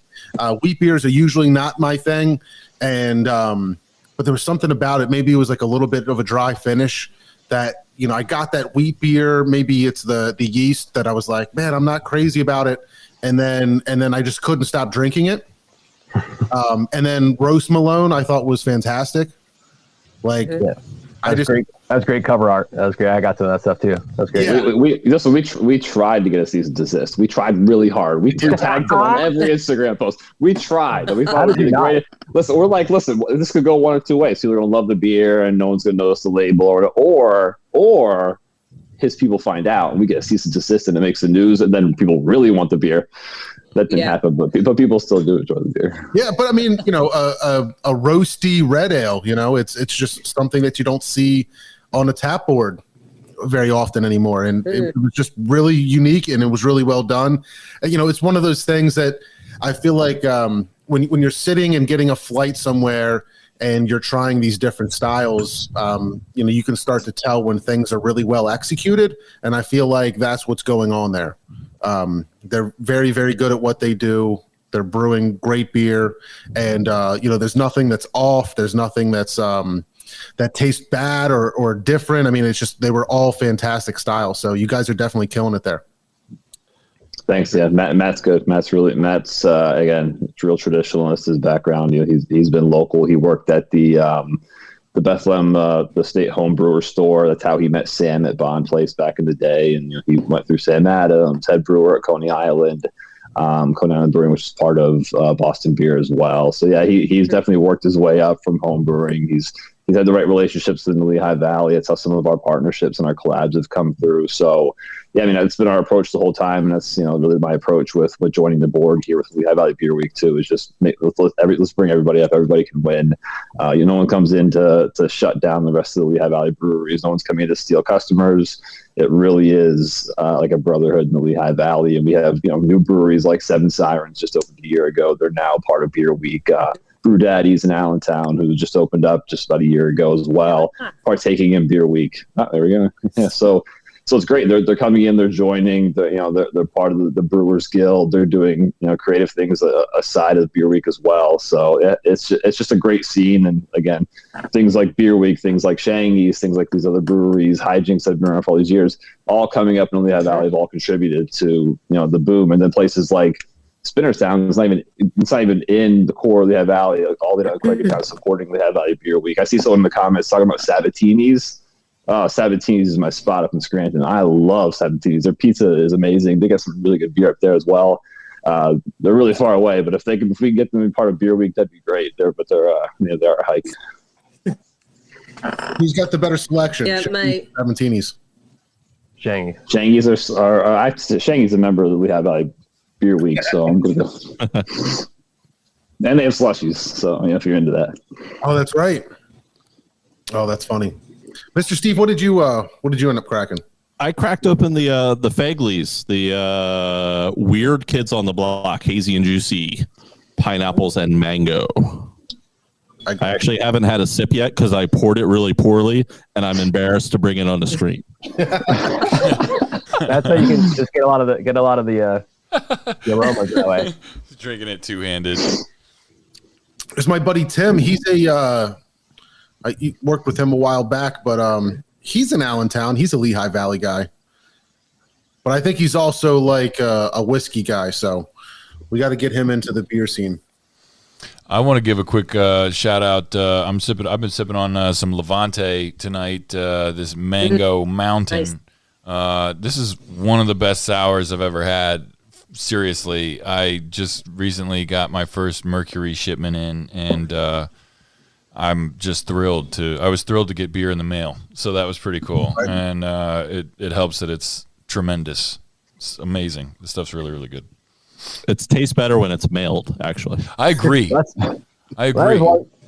wheat beers are usually not my thing, and but there was something about it. Maybe it was like a little bit of a dry finish that I got that wheat beer. Maybe it's the yeast that I was like, man, I'm not crazy about it, and then I just couldn't stop drinking it. And then Roast Malone I thought was fantastic. Like, yeah. That was great cover art. That was great. I got to that stuff too. That's great. Yeah. We tried to get a cease and desist. We tried really hard. We tagged them on every Instagram post. We tried. We thought it would be the greatest. Listen, this could go one or two ways. People are gonna love the beer and no one's gonna notice the label, or his people find out and we get a cease and desist and it makes the news, and then people really want the beer. That didn't happen, but people still do enjoy the beer. Yeah, but I mean, a roasty red ale, it's just something that you don't see on a tap board very often anymore, and it was just really unique and it was really well done. It's one of those things that I feel like when you're sitting and getting a flight somewhere and you're trying these different styles, you can start to tell when things are really well executed. And I feel like that's what's going on there. They're very, very good at what they do. They're brewing great beer, and there's nothing that's off. There's nothing that's that tastes bad or different. I mean, it's just they were all fantastic styles. So you guys are definitely killing it there. Thanks. Yeah, Matt's good. Matt's again, real traditionalist. His background, he's been local. He worked at the Bethlehem, the state home brewer store. That's how he met Sam at Bond Place back in the day, and he went through Sam Adams, head brewer at Coney Island. Coney Island Brewing, which is part of Boston Beer as well. So yeah, he's definitely worked his way up from home brewing. He's had the right relationships in the Lehigh Valley. It's how some of our partnerships and our collabs have come through. So yeah, I mean, it's been our approach the whole time, and that's really my approach with joining the board here with Lehigh Valley Beer Week too. Is just let's bring everybody up. Everybody can win. No one comes in to shut down the rest of the Lehigh Valley breweries. No one's coming in to steal customers. It really is like a brotherhood in the Lehigh Valley, and we have new breweries like Seven Sirens just opened a year ago. They're now part of Beer Week. Brew Daddies in Allentown, who just opened up just about a year ago as well, partaking in Beer Week. There we go. Yeah, so it's great. They're coming in. They're joining. They're part of the Brewers Guild. They're doing creative things aside of Beer Week as well. So it's just a great scene. And again, things like Beer Week, things like Shangy's, things like these other breweries, hijinks that have been around for all these years, all coming up in the Lehigh Valley have all contributed to the boom. And then places like Spinnerstown is not even in the core of the Lehigh Valley. Like all the kind of supporting the Lehigh Valley Beer Week. I see someone in the comments talking about Sabatini's. Sabatini's is my spot up in Scranton. I love Sabatini's. Their pizza is amazing. They got some really good beer up there as well. They're really far away, but if we can get them in part of Beer Week, that'd be great. They're a hike. Who's got the better selection? Yeah, Sabatini's. Shangy. Shangy's Shangy's a member of the Lehigh Valley Beer Week, so I'm gonna go. And they have slushies, so if you're into that. Oh, that's right. Oh, that's funny. Mr. Steve, what did you end up cracking? I cracked open the Fagleys, the weird kids on the block, hazy and juicy, pineapples and mango. I actually haven't had a sip yet because I poured it really poorly, and I'm embarrassed to bring it on the stream. That's how you can just get a lot of the aromas that way. Drinking it two-handed. There's my buddy Tim. He's I worked with him a while back, but he's in Allentown. He's a Lehigh Valley guy. But I think he's also like a whiskey guy, so we got to get him into the beer scene. I want to give a quick shout out. I've been sipping on some Levante tonight. This Mango Mountain. Nice. This is one of the best sours I've ever had. Seriously, I just recently got my first Mercury shipment in, and I'm just thrilled I was thrilled to get beer in the mail, so that was pretty cool. And it helps that it's tremendous. It's amazing. This stuff's really, really good. It tastes better when it's mailed, actually. I agree. I agree.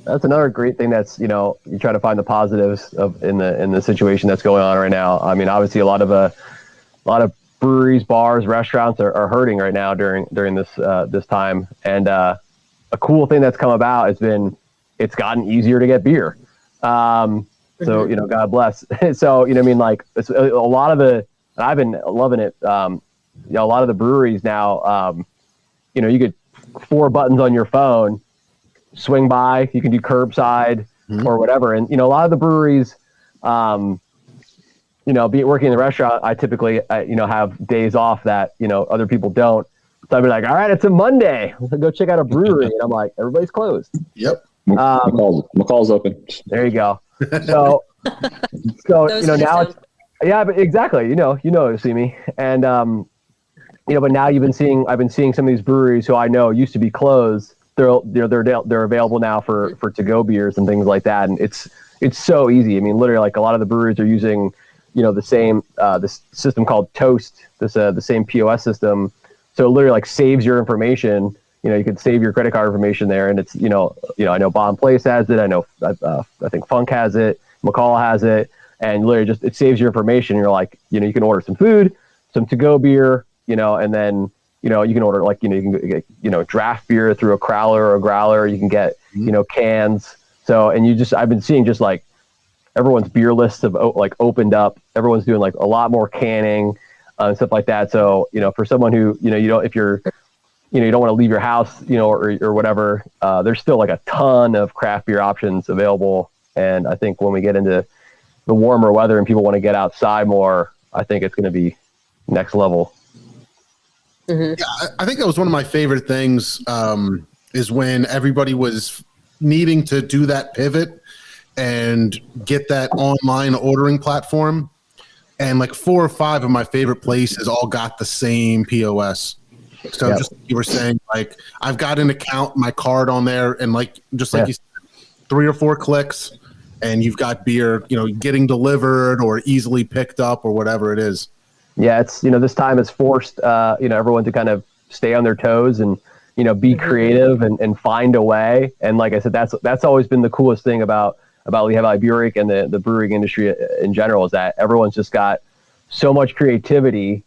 That's another great thing. That's you try to find the positives in the situation that's going on right now. I mean, obviously, a lot of breweries, bars, restaurants are hurting right now during this time. And a cool thing that's come about has been it's gotten easier to get beer. So God bless. So it's a lot of the. I've been loving it. A lot of the breweries now. You get 4 buttons on your phone. Swing by, you can do curbside or whatever. And, a lot of the breweries, working in the restaurant, I typically, have days off that, other people don't. So I'd be like, all right, it's a Monday. Let's go check out a brewery. And I'm like, everybody's closed. Yep. McCall's open. There you go. So now it's, yeah, but exactly, see me. And, but now I've been seeing some of these breweries who I know used to be closed. They're available now for to-go beers and things like that, and it's so easy. I mean, literally, like a lot of the breweries are using, the same this system called Toast, the same POS system. So it literally like saves your information. You can save your credit card information there, and it's I know Bond Place has it. I know I think Funk has it. McCall has it, and literally just it saves your information. You're like you can order some food, some to-go beer, and then. You can order you can get, draft beer through a crowler or a growler. You can get, cans, So, and I've been seeing just like everyone's beer lists have like opened up. Everyone's doing like a lot more canning and stuff like that. So, for someone who, you don't, if you're, you don't want to leave your house, or whatever, there's still like a ton of craft beer options available. And I think when we get into the warmer weather and people want to get outside more, I think it's going to be next level. Yeah, I think that was one of my favorite things, is when everybody was needing to do that pivot and get that online ordering platform. And like 4 or 5 of my favorite places all got the same POS. So just like you were saying, like I've got an account, my card on there, and like you said, 3 or 4 clicks, and you've got beer, getting delivered or easily picked up or whatever it is. Yeah, it's this time it's forced everyone to kind of stay on their toes and be creative and find a way. And like I said, that's always been the coolest thing about Lehigh Valley Beer Week and the brewing industry in general, is that everyone's just got so much creativity.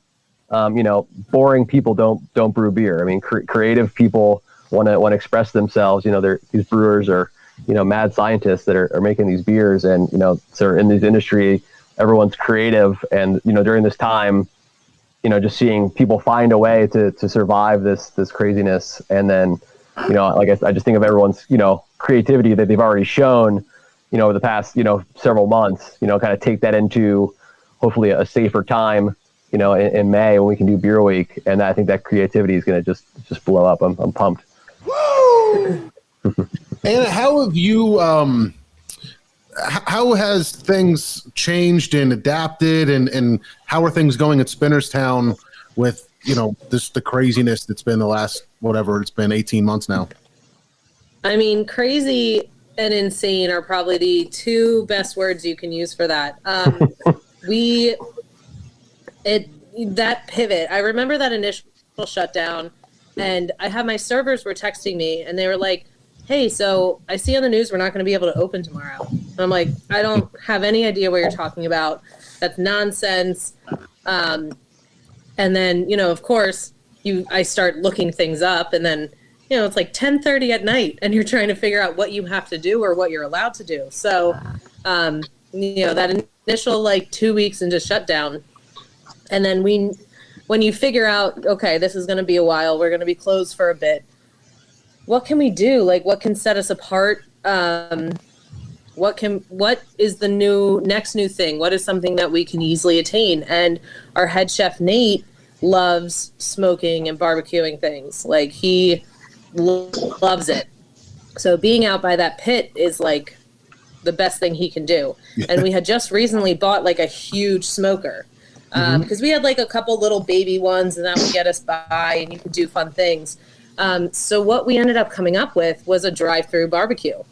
Boring people don't brew beer. I mean, creative people want to express themselves. These brewers are mad scientists that are making these beers, and so in this industry, everyone's creative. And during this time, just seeing people find a way to survive this craziness, and then I just think of everyone's creativity that they've already shown over the past several months. Kind of take that into hopefully a safer time. In May when we can do Beer Week, and I think that creativity is going to just blow up. I'm pumped. Woo! Anna, how have you? How has things changed and adapted, and how are things going at Spinnerstown with the craziness that's been the last it's been 18 months now? I mean, crazy and insane are probably the 2 best words you can use for that. That pivot, I remember that initial shutdown, and I had my servers were texting me, and they were like, hey, so I see on the news we're not going to be able to open tomorrow. And I'm like, I don't have any idea what you're talking about. That's nonsense. And then, of course, I start looking things up, and then, it's like 10:30 at night, and you're trying to figure out what you have to do or what you're allowed to do. So, that initial like 2 weeks into shutdown, and then when you figure out, okay, this is going to be a while, we're going to be closed for a bit. What can we do? Like, what can set us apart? What is the next new thing? What is something that we can easily attain? And our head chef, Nate, loves smoking and barbecuing things. Like, he loves it. So being out by that pit is like the best thing he can do. And we had just recently bought like a huge smoker. Because we had like a couple little baby ones, and that would get us by, and you could do fun things. So what we ended up coming up with was a drive-through barbecue.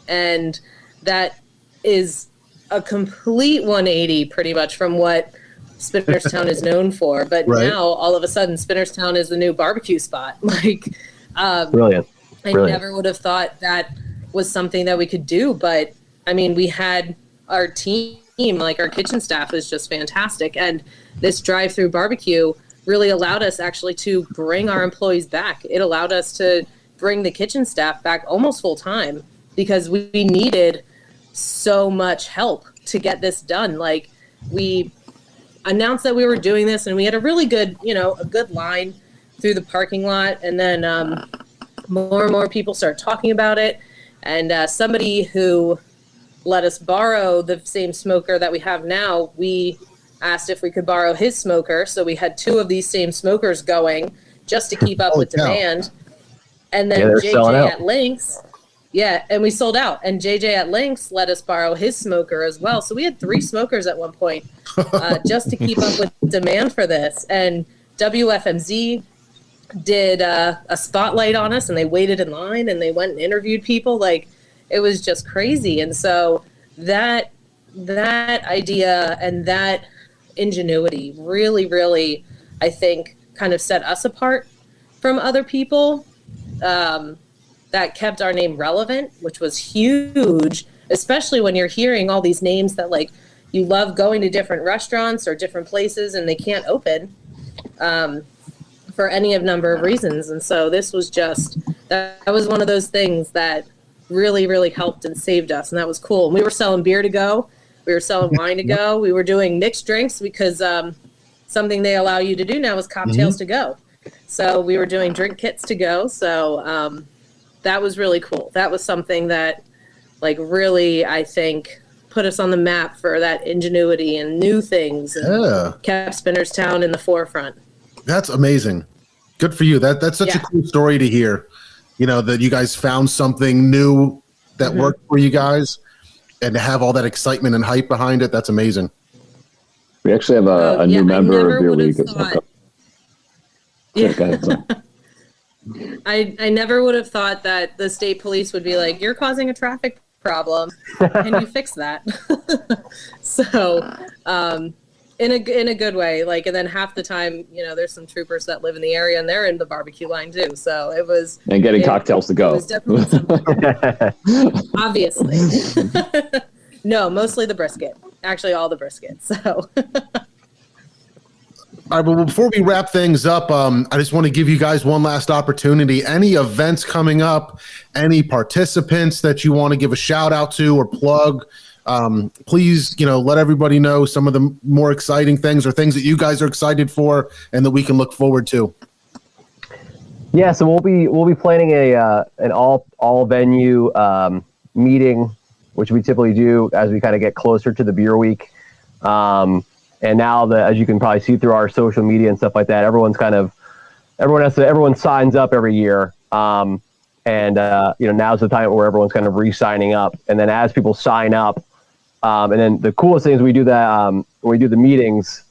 And that is a complete 180 pretty much from what Spinnerstown is known for. But now all of a sudden Spinnerstown is the new barbecue spot. Like, Brilliant. I never would have thought that was something that we could do. But I mean, we had our team, like our kitchen staff is just fantastic. And this drive-through barbecue really allowed us actually to bring our employees back. It allowed us to bring the kitchen staff back almost full time, because we needed so much help to get this done. Like, we announced that we were doing this, and we had a really good, a good line through the parking lot. And then more and more people start talking about it. And somebody who let us borrow the same smoker that we have now, we asked if we could borrow his smoker. So we had 2 of these same smokers going just to keep up with demand. And then JJ at Lynx, and we sold out. And JJ at Lynx let us borrow his smoker as well. So we had 3 smokers at one point just to keep up with demand for this. And WFMZ did a spotlight on us, and they waited in line, and they went and interviewed people. Like, it was just crazy. And so that idea and that ingenuity really, really, I think, kind of set us apart from other people. That kept our name relevant, which was huge, especially when you're hearing all these names that, like, you love going to different restaurants or different places and they can't open for any of number of reasons. And so this was just, that was one of those things that really, really helped and saved us. And that was cool. And we were selling beer to go. We were selling wine to go. We were doing mixed drinks because something they allow you to do now is cocktails to go. So we were doing drink kits to go. So that was really cool. That was something that like really, I think, put us on the map for that ingenuity and new things and kept Spinnerstown in the forefront. That's amazing. Good for you. That's such a cool story to hear. You know, that you guys found something new that worked for you guys, and to have all that excitement and hype behind it. That's amazing. We actually have a new member of Beer Week. I never would have thought that the state police would be like, you're causing a traffic problem. Can you fix that? So, in a good way, like, and then half the time, you know, there's some troopers that live in the area and they're in the barbecue line too. So it was, and getting cocktails to go. It was definitely something. Obviously. No, mostly the brisket, actually all the brisket. So. All right, well, before we wrap things up, I just want to give you guys one last opportunity. Any events coming up, any participants that you want to give a shout out to or plug, please, you know, let everybody know some of the more exciting things or things that you guys are excited for and that we can look forward to. Yeah, so we'll be planning an all venue meeting, which we typically do as we kind of get closer to the beer week. And now as you can probably see through our social media and stuff like that, everyone signs up every year. You know, now's the time where everyone's kind of re-signing up. And then as people sign up, and then the coolest thing is we do that when we do the meetings,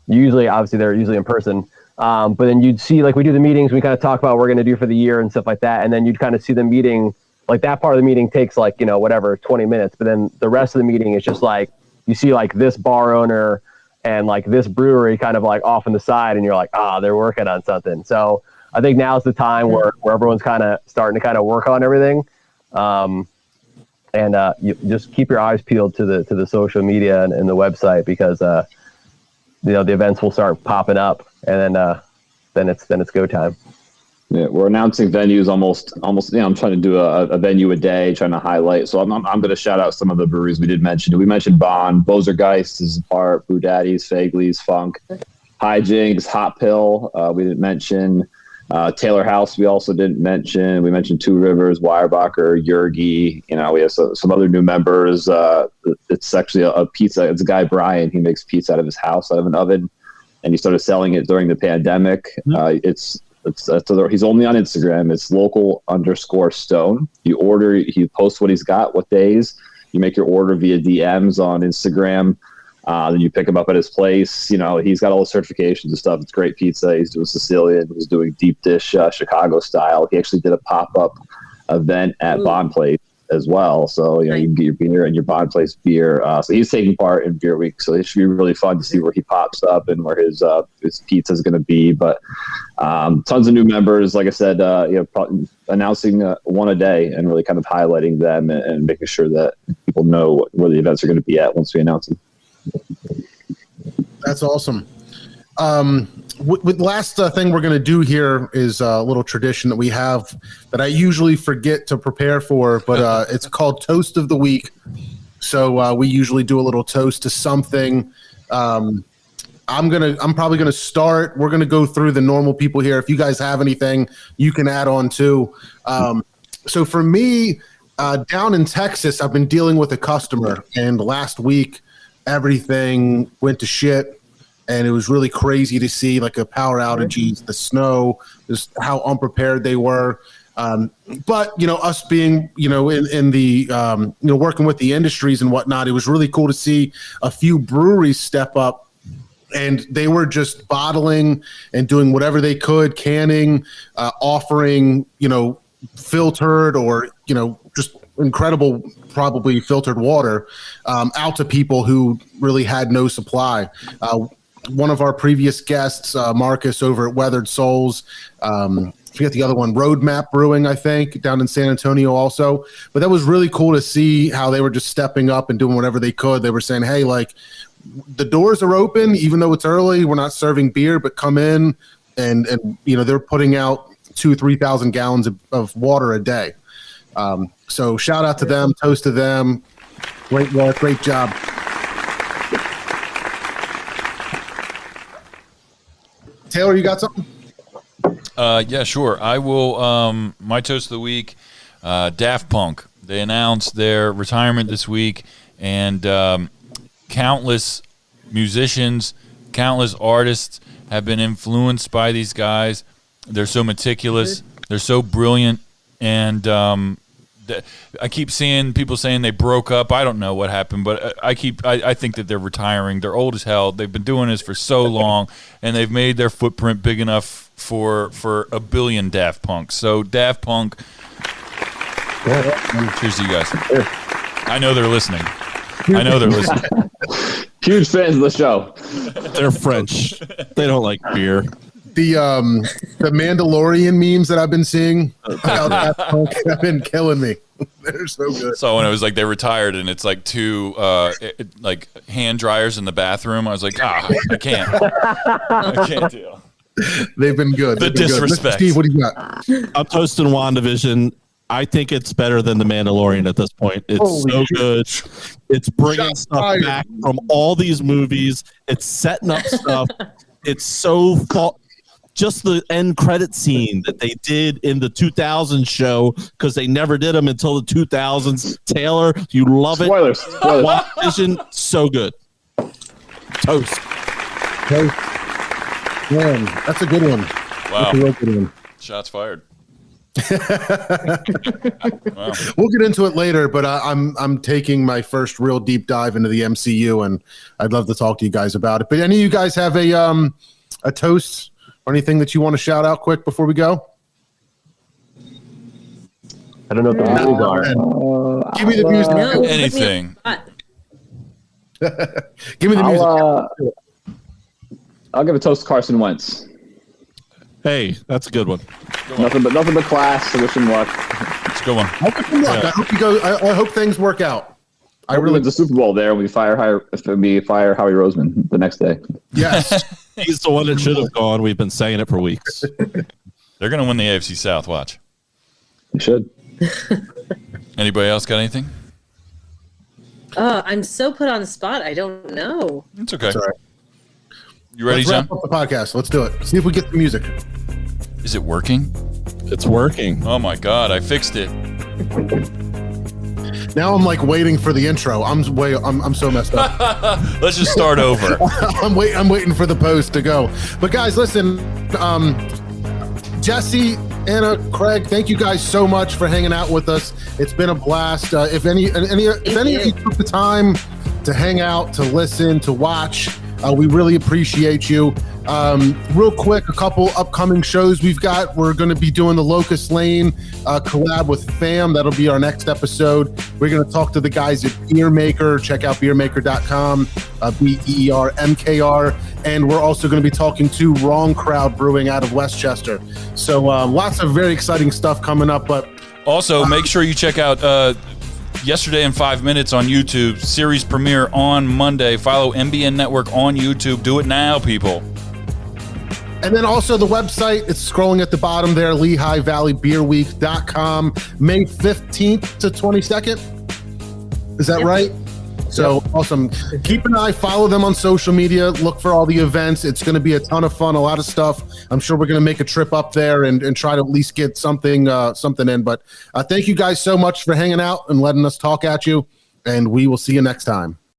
obviously they're usually in person. But then you'd see, like, we do the meetings, we kind of talk about what we're going to do for the year and stuff like that. And then you'd kind of see the meeting, like that part of the meeting takes like, you know, whatever, 20 minutes. But then the rest of the meeting is just like, you see like this bar owner and like this brewery kind of like off on the side, and you're like, they're working on something. So I think now's the time where everyone's kind of starting to kind of work on everything. You just keep your eyes peeled to the social media and the website, because you know, the events will start popping up, and then it's go time. Yeah, we're announcing venues almost. You know, I'm trying to do a venue a day, trying to highlight. So I'm going to shout out some of the breweries we did mention. We mentioned Bond, Bosergeist is part, Brew Daddies, Fagley's, Funk, Hijinks, Hot Pill. We didn't mention Taylor House. We also didn't mention. We mentioned Two Rivers, Weyerbacher, Yergi. You know, we have some other new members. It's actually a pizza. It's a guy, Brian. He makes pizza out of his house, out of an oven, and he started selling it during the pandemic. He's only on Instagram. It's local_stone. You order, he posts what he's got, what days. You make your order via DMs on Instagram. Then you pick him up at his place. You know, he's got all the certifications and stuff. It's great pizza. He's doing Sicilian. He's doing deep dish Chicago style. He actually did a pop-up event at Bond Place as well. So, you know, you can get your beer and your Bond Place beer. So he's taking part in Beer Week. So it should be really fun to see where he pops up and where his pizza is going to be. But tons of new members, like I said, you know, announcing one a day and really kind of highlighting them and making sure that people know where the events are going to be at once we announce them. That's awesome. With last thing we're going to do here is a little tradition that we have that I usually forget to prepare for, but it's called Toast of the Week. So we usually do a little toast to something. I'm probably gonna start. We're gonna go through the normal people here. If you guys have anything, you can add on too. So for me, down in Texas, I've been dealing with a customer, and last week everything went to shit. And it was really crazy to see, like, a power outages, the snow, just how unprepared they were. But, you know, us being, you know, in the, you know, working with the industries and whatnot, it was really cool to see a few breweries step up, and they were just bottling and doing whatever they could, canning, offering, you know, filtered or, you know, just incredible, probably filtered water out to people who really had no supply. One of our previous guests, Marcus over at Weathered Souls, forget the other one, Roadmap Brewing, I think, down in San Antonio also. But that was really cool to see how they were just stepping up and doing whatever they could. They were saying, hey, like, the doors are open, even though it's early. We're not serving beer, but come in. And you know, they're putting out 2,000-3,000 gallons of water a day. So shout out to them, toast to them. Great work, great job. Taylor, you got something? Yeah, sure. I will. My toast of the week, Daft Punk. They announced their retirement this week, and countless musicians, countless artists have been influenced by these guys. They're so meticulous. They're so brilliant. And I keep seeing people saying they broke up. I don't know what happened, but I think that they're retiring. They're old as hell. They've been doing this for so long, and they've made their footprint big enough for a billion Daft Punks. So Daft Punk, cheers to you guys. I know they're listening. Huge fans of the show. They're French. They don't like beer. The Mandalorian memes that I've been seeing about Daft Punk have been killing me. They're so good. So when it was like they retired and it's like two like hand dryers in the bathroom, I was like, I can't do it. They've been good. The disrespect. Steve, what do you got? I'm toasting WandaVision. I think it's better than The Mandalorian at this point. It's so good. It's bringing stuff back from all these movies. It's setting up stuff. It's so just the end credit scene that they did in the 2000s show, because they never did them until the 2000s. Taylor, you love it. Spoilers. WandaVision, so good. Toast. Man, that's a good one. Wow. That's a real good one. Shots fired. Wow. We'll get into it later, but I'm taking my first real deep dive into the MCU, and I'd love to talk to you guys about it. But any of you guys have a toast or anything that you want to shout out quick before we go? I don't know what the rules are. Give me the music. No, Anything. Give me the music. I'll give a toast to Carson Wentz. Hey, that's a good one. Nothing but class. So wish him luck. It's a good one. I hope you go. I hope things work out. I really went to the Super Bowl there. We fire Howie Roseman the next day. Yes. He's the one that should have gone. We've been saying it for weeks. They're going to win the AFC South. Watch. You should. Anybody else got anything? I'm so put on the spot. I don't know. It's okay. That's all right. You ready, Let's John? wrap up the podcast. Let's do it. See if we get the music. Is it working? It's working. Oh my God, I fixed it. Now I'm like waiting for the intro. I'm so messed up. Let's just start over. I'm waiting for the post to go. But guys, listen, Jesse, Anna, Craig, thank you guys so much for hanging out with us. It's been a blast. If any of you took the time to hang out, to listen, to watch, we really appreciate you. Real quick, a couple upcoming shows we've got. We're going to be doing the Locust Lane collab with FAM. That'll be our next episode. We're going to talk to the guys at Beer Maker. Check out beermaker.com, BEERMKR. And we're also going to be talking to Wrong Crowd Brewing out of Westchester. So lots of very exciting stuff coming up. But Also, make sure you check out Yesterday in 5 Minutes on YouTube. Series premiere on Monday. Follow MBN Network on YouTube. Do it now, people. And then also the website, it's scrolling at the bottom there, LehighValleyBeerWeek.com, May 15th to 22nd. Is that right? So awesome. Keep an eye, follow them on social media, look for all the events. It's going to be a ton of fun, a lot of stuff. I'm sure we're going to make a trip up there and try to at least get something in. But thank you guys so much for hanging out and letting us talk at you. And we will see you next time.